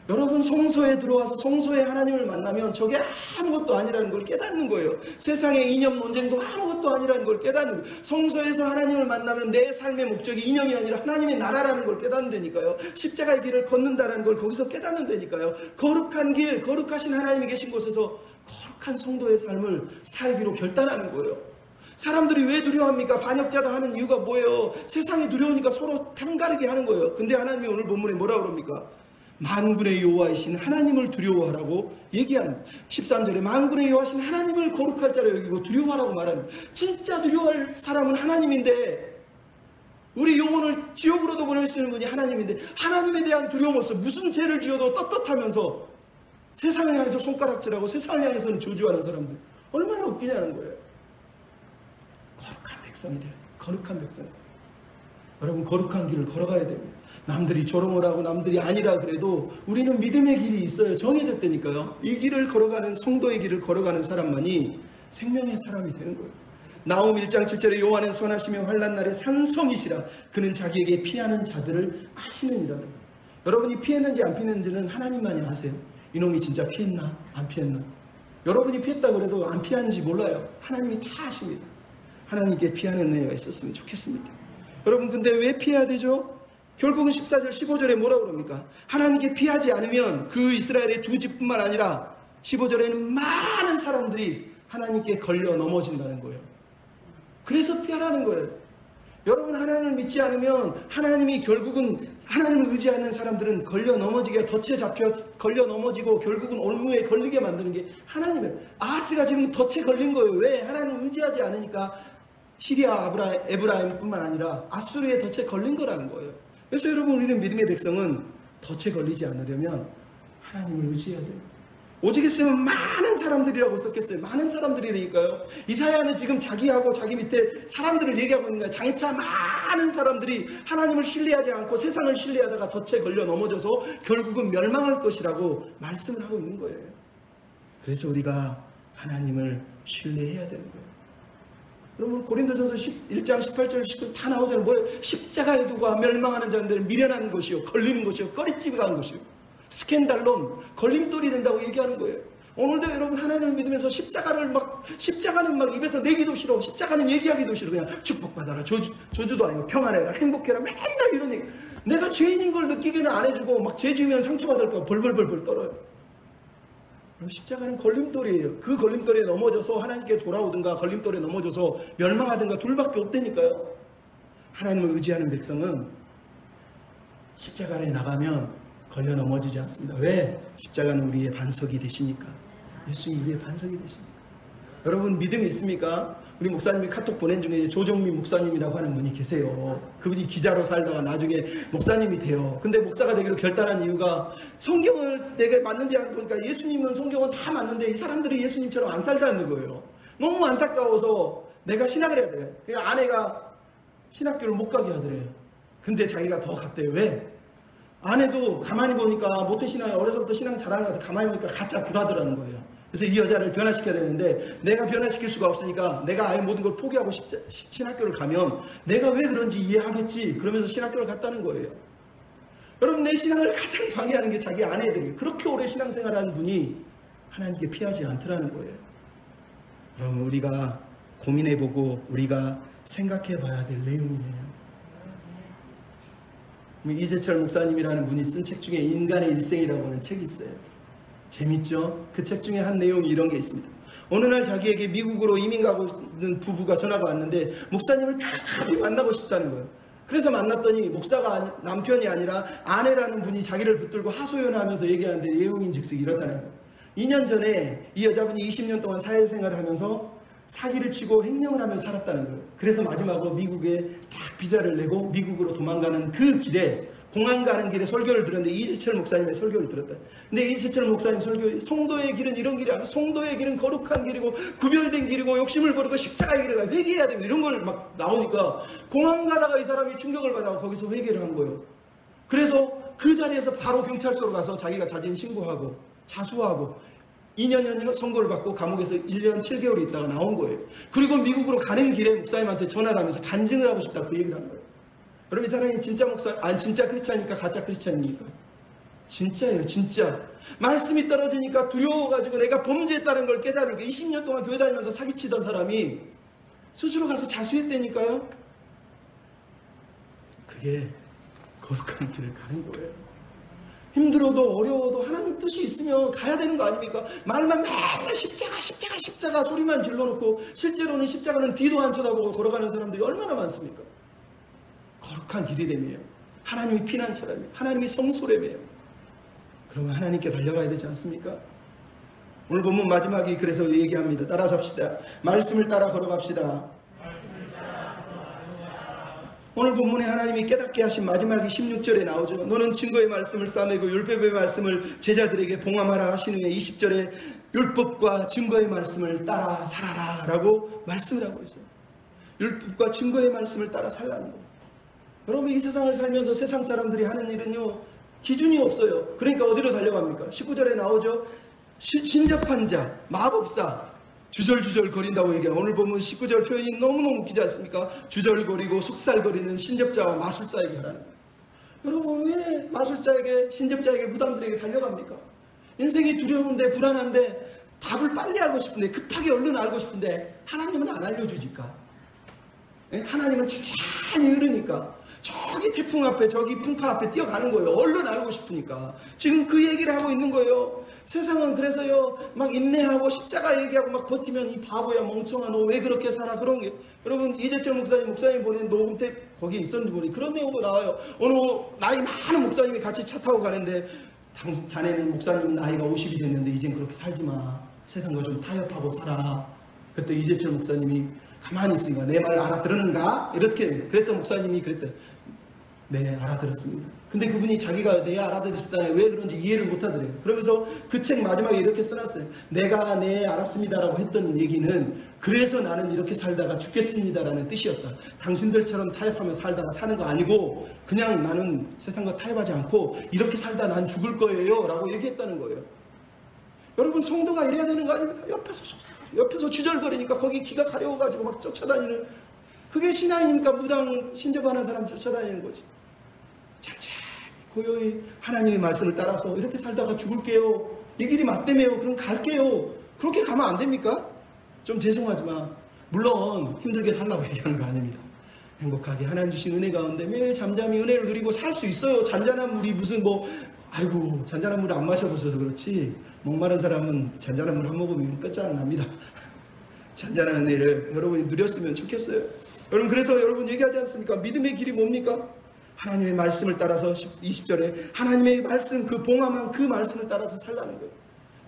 여러분, 성소에 들어와서 성소에 하나님을 만나면 저게 아무것도 아니라는 걸 깨닫는 거예요. 세상의 이념 논쟁도 아무것도 아니라는 걸 깨닫는 거예요. 성소에서 하나님을 만나면 내 삶의 목적이 이념이 아니라 하나님의 나라라는 걸 깨닫는다니까요. 십자가의 길을 걷는다는 걸 거기서 깨닫는다니까요. 거룩한 길, 거룩하신 하나님이 계신 곳에서 거룩한 성도의 삶을 살기로 결단하는 거예요. 사람들이 왜 두려워합니까? 반역자가 하는 이유가 뭐예요? 세상이 두려우니까 서로 편가르게 하는 거예요. 근데 하나님이 오늘 본문에 뭐라 그럽니까? 만군의 여호와이신 하나님을 두려워하라고 얘기하는 거예요. 13절에 만군의 여호와이신 하나님을 거룩할 자로 여기고 두려워하라고 말하는 거예요. 진짜 두려워할 사람은 하나님인데, 우리 영혼을 지옥으로도 보낼 수 있는 분이 하나님인데 하나님에 대한 두려움 없어. 무슨 죄를 지어도 떳떳하면서 세상을 향해서 손가락질하고 세상을 향해서는 저주하는 사람들 얼마나 웃기냐는 거예요. 거룩한 백성이 돼요. 거룩한 백성이 돼요. 여러분, 거룩한 길을 걸어가야 됩니다. 남들이 조롱을 하고 남들이 아니라 그래도 우리는 믿음의 길이 있어요. 정해졌다니까요. 이 길을 걸어가는, 성도의 길을 걸어가는 사람만이 생명의 사람이 되는 거예요. 나홈 1장 7절에 여호와는 선하시며 환난 날에 산성이시라 그는 자기에게 피하는 자들을 아시느니라. 여러분이 피했는지 안 피했는지는 하나님만이 아세요. 이놈이 진짜 피했나 안 피했나. 여러분이 피했다고 그래도 안 피하는지 몰라요. 하나님이 다 아십니다. 하나님께 피하는 은혜가 있었으면 좋겠습니다. 여러분, 근데 왜 피해야 되죠? 결국은 14절 15절에 뭐라고 그럽니까? 하나님께 피하지 않으면 그 이스라엘의 두 집뿐만 아니라 15절에는 많은 사람들이 하나님께 걸려 넘어진다는 거예요. 그래서 피하라는 거예요. 여러분, 하나님을 믿지 않으면 하나님이 결국은, 하나님을 의지하는 사람들은 걸려 넘어지게, 덫에 잡혀 걸려 넘어지고 결국은 올무에 걸리게 만드는 게 하나님이에요. 아하스가 지금 덫에 걸린 거예요. 왜? 하나님을 의지하지 않으니까. 시리아 에브라임뿐만 아니라 아수르의 덫에 걸린 거라는 거예요. 그래서 여러분, 우리는 믿음의 백성은 덫에 걸리지 않으려면 하나님을 의지해야 돼요. 오직 있으면 많은 사람들이라고 썼겠어요. 많은 사람들이니까요. 이사야는 지금 자기하고 자기 밑에 사람들을 얘기하고 있는 거예요. 장차 많은 사람들이 하나님을 신뢰하지 않고 세상을 신뢰하다가 덫에 걸려 넘어져서 결국은 멸망할 것이라고 말씀을 하고 있는 거예요. 그래서 우리가 하나님을 신뢰해야 되는 거예요. 여러분, 고린도전서 1장 18절 19절 다 나오잖아요. 뭐예요? 십자가에 두고 멸망하는 자들은 미련한 것이요, 걸리는 것이요, 꺼리집에 간 것이요, 스캔달론, 걸림돌이 된다고 얘기하는 거예요. 오늘도 여러분, 하나님을 믿으면서 십자가는 막 입에서 내기도 싫어, 십자가는 얘기하기도 싫어. 그냥 축복받아라, 저주도 아니고 평안해라, 행복해라, 맨날 이런 얘기. 내가 죄인인 걸 느끼기는 안 해주고 막 죄 지으면 상처받을까 벌벌벌 떨어요. 십자가는 걸림돌이에요. 그 걸림돌에 넘어져서 하나님께 돌아오든가 걸림돌에 넘어져서 멸망하든가 둘밖에 없다니까요. 하나님을 의지하는 백성은 십자가에 나가면 걸려 넘어지지 않습니다. 왜? 십자가는 우리의 반석이 되시니까. 예수님이 우리의 반석이 되시니까. 여러분, 믿음이 있습니까? 우리 목사님이 카톡 보낸 중에 조정민 목사님이라고 하는 분이 계세요. 그분이 기자로 살다가 나중에 목사님이 돼요. 근데 목사가 되기로 결단한 이유가 성경을 내가 맞는지 안 보니까 예수님은 성경은 다 맞는데 이 사람들이 예수님처럼 안 살다는 거예요. 너무 안타까워서 내가 신학을 해야 돼요. 그러니까 아내가 신학교를 못 가게 하더래요. 근데 자기가 더 갔대요. 왜? 아내도 가만히 보니까 모태신앙이 어려서부터 신앙 잘하는 것 같아. 가만히 보니까 가짜 불하더라는 거예요. 그래서 이 여자를 변화시켜야 되는데 내가 변화시킬 수가 없으니까 내가 아예 모든 걸 포기하고 신학교를 가면 내가 왜 그런지 이해하겠지. 그러면서 신학교를 갔다는 거예요. 여러분, 내 신앙을 가장 방해하는 게 자기 아내들이. 그렇게 오래 신앙생활하는 분이 하나님께 피하지 않더라는 거예요. 여러분, 우리가 고민해보고 우리가 생각해봐야 될 내용이에요. 이재철 목사님이라는 분이 쓴 책 중에 인간의 일생이라고 하는 책이 있어요. 재밌죠? 그 책 중에 한 내용이 이런 게 있습니다. 어느 날 자기에게 미국으로 이민 가고 있는 부부가 전화가 왔는데 목사님을 다 만나고 싶다는 거예요. 그래서 만났더니 목사가 남편이 아니라 아내라는 분이 자기를 붙들고 하소연하면서 얘기하는데 내용인즉슨 이렇다는 거예요. 2년 전에 이 여자분이 20년 동안 사회생활을 하면서 사기를 치고 횡령을 하면서 살았다는 거예요. 그래서 마지막으로 미국에 딱 비자를 내고 미국으로 도망가는 그 길에, 공항 가는 길에 설교를 들었는데 이재철 목사님의 설교를 들었다. 근데 이재철 목사님 설교, 성도의 길은 이런 길이 아니야. 성도의 길은 거룩한 길이고 구별된 길이고 욕심을 버리고 십자가의 길을 가 회개해야 됩니다. 이런 걸 막 나오니까 공항 가다가 이 사람이 충격을 받아 거기서 회개를 한 거예요. 그래서 그 자리에서 바로 경찰서로 가서 자기가 자진 신고하고 자수하고 2년 선고를 받고 감옥에서 1년 7개월 있다가 나온 거예요. 그리고 미국으로 가는 길에 목사님한테 전화를 하면서 간증을 하고 싶다 그 얘기를 한 거예요. 여러분, 이 사람이 진짜 진짜 크리스찬입니까? 가짜 크리스찬입니까? 진짜예요, 진짜. 말씀이 떨어지니까 두려워가지고 내가 범죄했다는 걸 깨달으니까 20년 동안 교회 다니면서 사기치던 사람이 스스로 가서 자수했다니까요. 그게 거룩한 길을 가는 거예요. 힘들어도 어려워도 하나님 뜻이 있으면 가야 되는 거 아닙니까? 말만 맨날 십자가 소리만 질러놓고 실제로는 십자가는 뒤도 안 쳐다보고 걸어가는 사람들이 얼마나 많습니까? 거룩한 길이라며요. 하나님이 피난처라며, 하나님이 성소라며요. 그러면 하나님께 달려가야 되지 않습니까? 오늘 본문 마지막이 그래서 얘기합니다. 따라서 합시다. 말씀을 따라 걸어갑시다. 오늘 본문에 하나님이 깨닫게 하신 마지막이 16절에 나오죠. 너는 증거의 말씀을 싸매고 율법의 말씀을 제자들에게 봉함하라 하신 후에 20절에 율법과 증거의 말씀을 따라 살아라 라고 말씀을 하고 있어요. 율법과 증거의 말씀을 따라 살라는 거예요. 여러분, 이 세상을 살면서 세상 사람들이 하는 일은요, 기준이 없어요. 그러니까 어디로 달려갑니까? 19절에 나오죠. 신접한 자, 마법사, 주절주절 거린다고 얘기해요. 오늘 보면 19절 표현이 너무너무 웃기지 않습니까? 주절거리고 속살거리는 신접자와 마술자에게 하라는 거예요. 여러분, 왜 마술자에게, 신접자에게, 무당들에게 달려갑니까? 인생이 두려운데 불안한데 답을 빨리 알고 싶은데, 급하게 얼른 알고 싶은데 하나님은 안 알려주니까. 하나님은 천천히 흐르니까 저기 태풍 앞에, 저기 풍파 앞에 뛰어가는 거예요. 얼른 알고 싶으니까. 지금 그 얘기를 하고 있는 거예요. 세상은 그래서요, 막 인내하고 십자가 얘기하고 막 버티면 이 바보야, 멍청아, 너 왜 그렇게 살아? 그런 게. 여러분, 이재철 목사님 보낸 녹음택 거기에 있었는지 모르겠어요. 그런 내용도 나와요. 어느 나이 많은 목사님이 같이 차 타고 가는데, 자네는 목사님 나이가 50이 됐는데 이젠 그렇게 살지 마. 세상과 좀 타협하고 살아. 그때 이재철 목사님이 가만히 있으니까 내 말 알아들었는가? 이렇게 그랬던 목사님이 그랬대. 네, 알아들었습니다. 근데 그분이 자기가 내 알아들었다에 왜 그런지 이해를 못하더래요. 그러면서 그 책 마지막에 이렇게 써놨어요. 내가 네 알았습니다라고 했던 얘기는 그래서 나는 이렇게 살다가 죽겠습니다라는 뜻이었다. 당신들처럼 타협하며 살다가 사는 거 아니고 그냥 나는 세상과 타협하지 않고 이렇게 살다 난 죽을 거예요 라고 얘기했다는 거예요. 여러분, 성도가 이래야 되는 거 아닙니까? 옆에서 주절거리니까 거기 기가 가려워가지고 막 쫓아다니는, 그게 신앙이니까 무당 신접하는 사람 쫓아다니는 거지. 천천히 고요히 하나님의 말씀을 따라서 이렇게 살다가 죽을게요. 이 길이 맞대매요. 그럼 갈게요. 그렇게 가면 안 됩니까? 좀 죄송하지만 물론 힘들게 살라고 얘기하는 거 아닙니다. 행복하게 하나님 주신 은혜 가운데 매일 잠잠히 은혜를 누리고 살 수 있어요. 잔잔한 물이 무슨 아이고, 잔잔한 물을 안 마셔보셔서 그렇지 목마른 사람은 잔잔한 물 한 모금이면 끝장납니다. 잔잔한 은혜를 여러분이 누렸으면 좋겠어요. 여러분, 그래서 여러분 얘기하지 않습니까? 믿음의 길이 뭡니까? 하나님의 말씀을 따라서 20절에 하나님의 말씀, 그 봉함한 그 말씀을 따라서 살라는 거예요.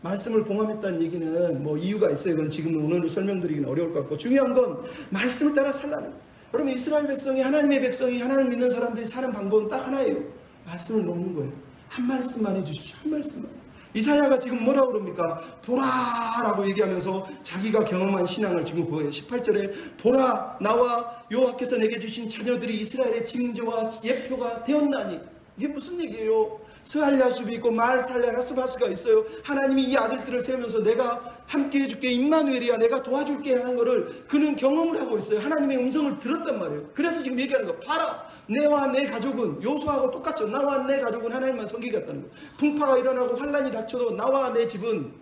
말씀을 봉함했다는 얘기는 이유가 있어요. 이건 지금 오늘 설명드리기는 어려울 것 같고, 중요한 건 말씀을 따라 살라는 거예요. 여러분, 이스라엘 백성이, 하나님의 백성이, 하나님 믿는 사람들이 사는 방법은 딱 하나예요. 말씀을 놓는 거예요. 한 말씀만 해주십시오. 한 말씀만. 이사야가 지금 뭐라고 그럽니까? 보라라고 얘기하면서 자기가 경험한 신앙을 지금 보여요. 18절에 보라, 나와 여호와께서 내게 주신 자녀들이 이스라엘의 징조와 예표가 되었나니. 이게 무슨 얘기예요? 스알야숲이 있고 마알살레라스바스가 있어요. 하나님이 이 아들들을 세우면서 내가 함께 해줄게, 임마누엘이야, 내가 도와줄게 하는 거를 그는 경험을 하고 있어요. 하나님의 음성을 들었단 말이에요. 그래서 지금 얘기하는 거, 봐라, 내와 내 가족은, 요수아하고 똑같죠. 나와 내 가족은 하나님만 섬기겠다는 거예요. 풍파가 일어나고 환란이 닥쳐도 나와 내 집은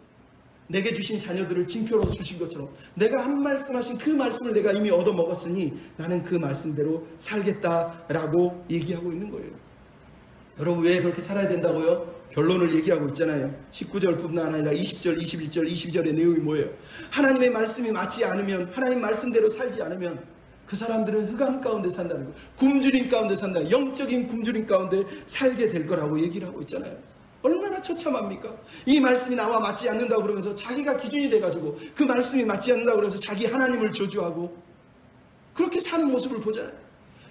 내게 주신 자녀들을 징표로 주신 것처럼 내가 한 말씀하신 그 말씀을 내가 이미 얻어먹었으니 나는 그 말씀대로 살겠다라고 얘기하고 있는 거예요. 여러분, 왜 그렇게 살아야 된다고요? 결론을 얘기하고 있잖아요. 19절뿐만 아니라 20절, 21절, 22절의 내용이 뭐예요? 하나님의 말씀이 맞지 않으면, 하나님 말씀대로 살지 않으면 그 사람들은 흑암 가운데 산다는 거예요. 굶주림 가운데 산다. 영적인 굶주림 가운데 살게 될 거라고 얘기를 하고 있잖아요. 얼마나 처참합니까? 이 말씀이 나와 맞지 않는다고 그러면서 자기가 기준이 돼가지고 그 말씀이 맞지 않는다고 그러면서 자기 하나님을 저주하고 그렇게 사는 모습을 보잖아요.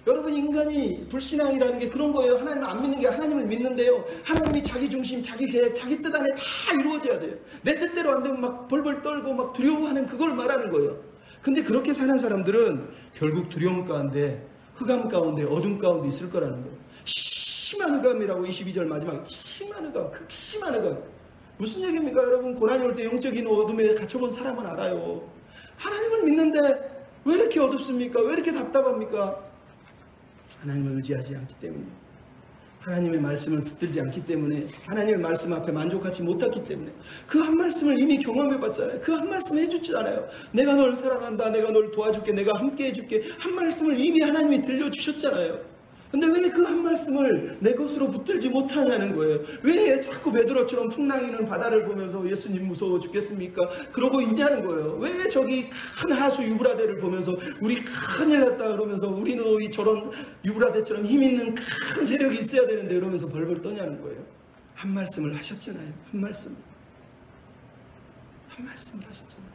여러분, 인간이 불신앙이라는 게 그런 거예요. 하나님을 안 믿는 게 하나님을 믿는데요, 하나님이 자기 중심, 자기 계획, 자기 뜻 안에 다 이루어져야 돼요. 내 뜻대로 안 되면 막 벌벌 떨고 막 두려워하는 그걸 말하는 거예요. 근데 그렇게 사는 사람들은 결국 두려움 가운데, 흑암 가운데, 어둠 가운데 있을 거라는 거예요. 심한 흑암이라고 22절 마지막에, 심한 흑암, 극심한 흑암. 무슨 얘기입니까? 여러분, 고난이 올 때 영적인 어둠에 갇혀본 사람은 알아요. 하나님을 믿는데 왜 이렇게 어둡습니까? 왜 이렇게 답답합니까? 하나님을 의지하지 않기 때문에, 하나님의 말씀을 붙들지 않기 때문에, 하나님의 말씀 앞에 만족하지 못했기 때문에, 그 한 말씀을 이미 경험해 봤잖아요. 그 한 말씀 해주지 않아요. 내가 널 사랑한다, 내가 널 도와줄게, 내가 함께 해줄게, 한 말씀을 이미 하나님이 들려주셨잖아요. 근데 왜 그 한 말씀을 내 것으로 붙들지 못하냐는 거예요. 왜 자꾸 베드로처럼 풍랑이는 바다를 보면서 예수님 무서워 죽겠습니까? 그러고 있냐는 거예요. 왜 저기 큰 하수 유브라데를 보면서 우리 큰일 났다 그러면서, 우리는 저런 유브라데처럼 힘 있는 큰 세력이 있어야 되는데 이러면서 벌벌 떠냐는 거예요. 한 말씀을 하셨잖아요. 한 말씀을 하셨잖아요.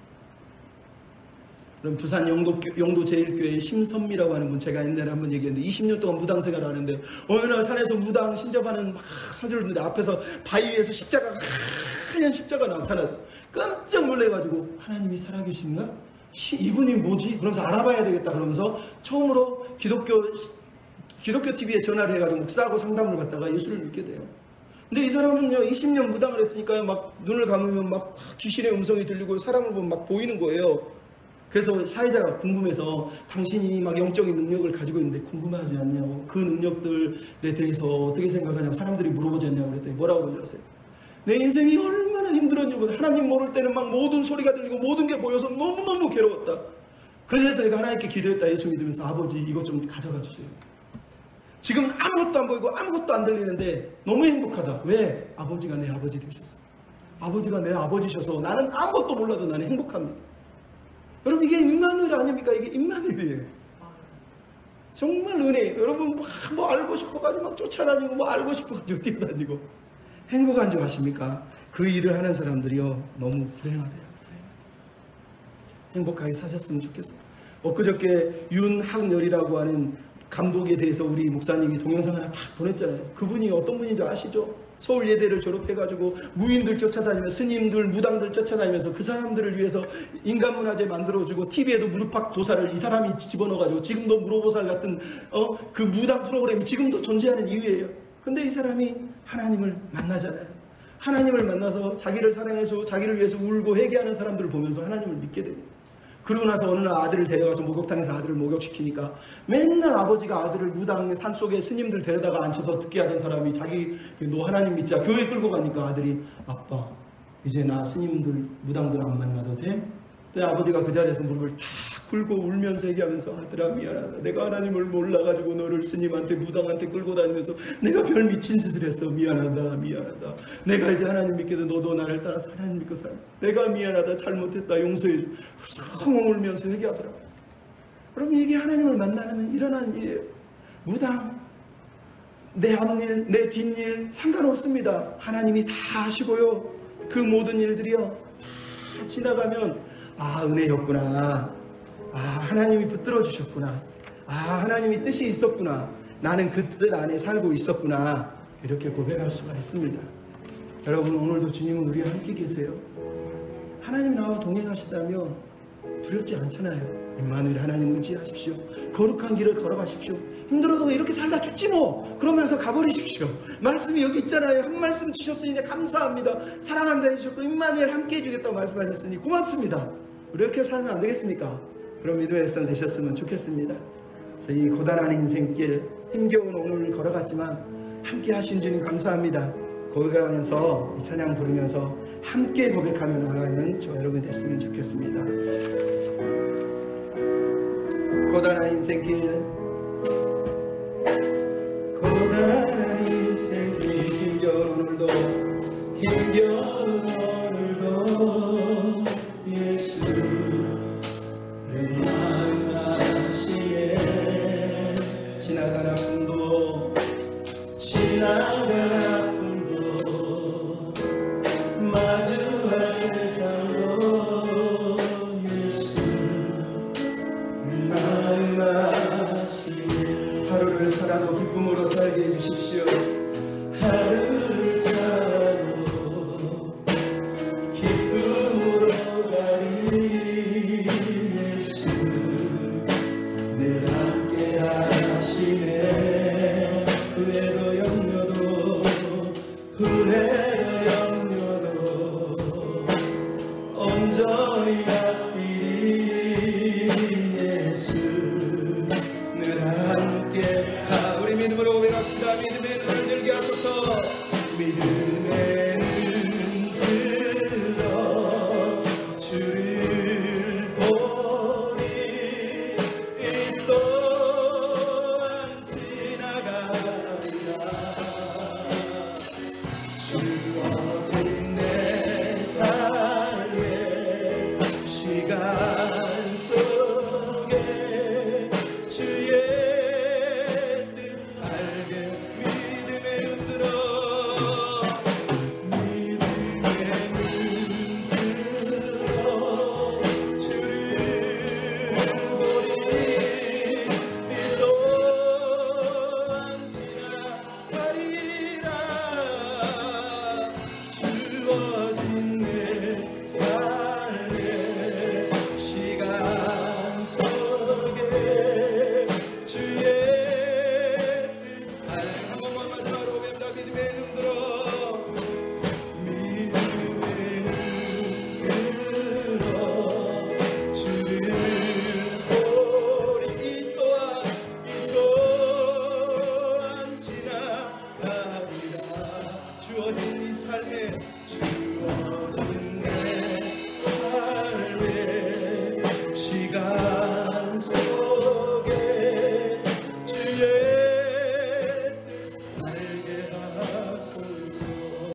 그럼 부산 영도 제1교회 심선미라고 하는 분, 제가 옛날에 한번 얘기했는데 20년 동안 무당 생활을 하는데, 어느 날 산에서 무당 신접하는 막 사주를 듣는데 앞에서 바위 위에서 십자가가, 하얀 십자가 나타나서 깜짝 놀래가지고, 하나님이 살아계신가? 이분이 뭐지? 그러면서 알아봐야 되겠다 그러면서 처음으로 기독교 TV에 전화를 해가지고 목사하고 상담을 받다가 예수를 믿게 돼요. 근데 이 사람은요, 20년 무당을 했으니까요, 막 눈을 감으면 막 귀신의 음성이 들리고 사람을 보면 막 보이는 거예요. 그래서 사회자가 궁금해서, 당신이 막 영적인 능력을 가지고 있는데 궁금하지 않냐고, 그 능력들에 대해서 어떻게 생각하냐고 사람들이 물어보지 않냐고 그랬더니 뭐라고 그러지 아세요? 내 인생이 얼마나 힘들었는지 모르겠다. 하나님 모를 때는 막 모든 소리가 들리고 모든 게 보여서 너무너무 괴로웠다. 그래서 내가 하나님께 기도했다. 예수 믿으면서, 아버지 이것 좀 가져가 주세요. 지금 아무것도 안 보이고 아무것도 안 들리는데 너무 행복하다. 왜? 아버지가 내 아버지 되셨어. 아버지가 내 아버지셔서 나는 아무것도 몰라도 나는 행복합니다. 여러분, 이게 임마누엘 아닙니까? 이게 임마누엘이에요. 정말 은혜. 여러분, 뭐 알고 싶어가지고 막 쫓아다니고, 뭐 알고 싶어가지고 뛰어다니고, 행복한 줄 아십니까? 그 일을 하는 사람들이요, 너무 불행하대요. 행복하게 사셨으면 좋겠어요. 엊그저께 윤학열이라고 하는 감독에 대해서 우리 목사님이 동영상 하나 딱 보냈잖아요. 그분이 어떤 분인지 아시죠? 서울예대를 졸업해가지고 무인들 쫓아다니면서, 스님들, 무당들 쫓아다니면서 그 사람들을 위해서 인간문화재 만들어주고, TV에도 무릎팍 도사를 이 사람이 집어넣어가지고 지금도 무로보살 같은 그 무당 프로그램이 지금도 존재하는 이유예요. 근데 이 사람이 하나님을 만나잖아요. 하나님을 만나서 자기를 사랑해서 자기를 위해서 울고 회개하는 사람들을 보면서 하나님을 믿게 됩니다. 그러고 나서 어느 날 아들을 데려가서 목욕탕에서 아들을 목욕시키니까, 맨날 아버지가 아들을 무당 산속에 스님들 데려다가 앉혀서 듣게 하던 사람이, 자기 너 하나님 믿자 교회 끌고 가니까 아들이, 아빠 이제 나 스님들 무당들 안 만나도 돼? 그때 아버지가 그 자리에서 무릎을 탁 꿇고 울면서 얘기하면서, 아들아 미안하다. 내가 하나님을 몰라가지고 너를 스님한테 무당한테 끌고 다니면서 내가 별 미친 짓을 했어. 미안하다. 내가 이제 하나님 믿게 돼. 너도 나를 따라서 하나님 믿고 살아. 내가 미안하다. 잘못했다. 용서해 줘. 펑 울면서 얘기하더라고요. 여러분, 이게 하나님을 만나면 일어나는 일이에요. 무당, 내 앞일, 내 뒷일 상관없습니다. 하나님이 다 하시고요. 그 모든 일들이요, 다 지나가면, 아, 은혜였구나. 아, 하나님이 붙들어 주셨구나. 아, 하나님이 뜻이 있었구나. 나는 그 뜻 안에 살고 있었구나. 이렇게 고백할 수가 있습니다. 여러분, 오늘도 주님은 우리와 함께 계세요. 하나님 나와 동행하시다면 두렵지 않잖아요. 임마누엘 하나님 의지하십시오. 거룩한 길을 걸어가십시오. 힘들어도 이렇게 살다 죽지 뭐, 그러면서 가버리십시오. 말씀이 여기 있잖아요. 한 말씀 주셨으니 감사합니다. 사랑한다 해주셨고, 임마누엘 함께 해주겠다고 말씀하셨으니 고맙습니다. 이렇게 살면 안 되겠습니까? 그럼 믿음의 백성 되셨으면 좋겠습니다. 이 고단한 인생길, 힘겨운 오늘 걸어갔지만 함께 하신 주님 감사합니다. 거기 가면서 이 찬양 부르면서 함께 고백하며 나가는 저 여러분 됐으면 좋겠습니다. 고단한 인생길, 고단한 인생길, 힘겨운 오늘도 힘겨운 오늘도 예수 내 마음 아시네. 지나간 아픔도 지나간 아픔도 마주할 세상도 예수 내 마음 아시네. 하루를 살아도 기쁨으로 살게 해주십시오. 하루를 살아도 기쁨으로 가리 예수 늘 함께 하시네. 후회도 염려도 후회도 염려도 온전히 맡기리 예수 늘 함께 우리 믿음으로 고백합시다. 믿음의 눈을 들게 하소서. 믿음의 눈 들어 주를 보니 이 또한 지나가리라. 주어진 내 삶의 시간 속에 주의 뜻 알게 믿음의 눈 들어 주어진 이 삶에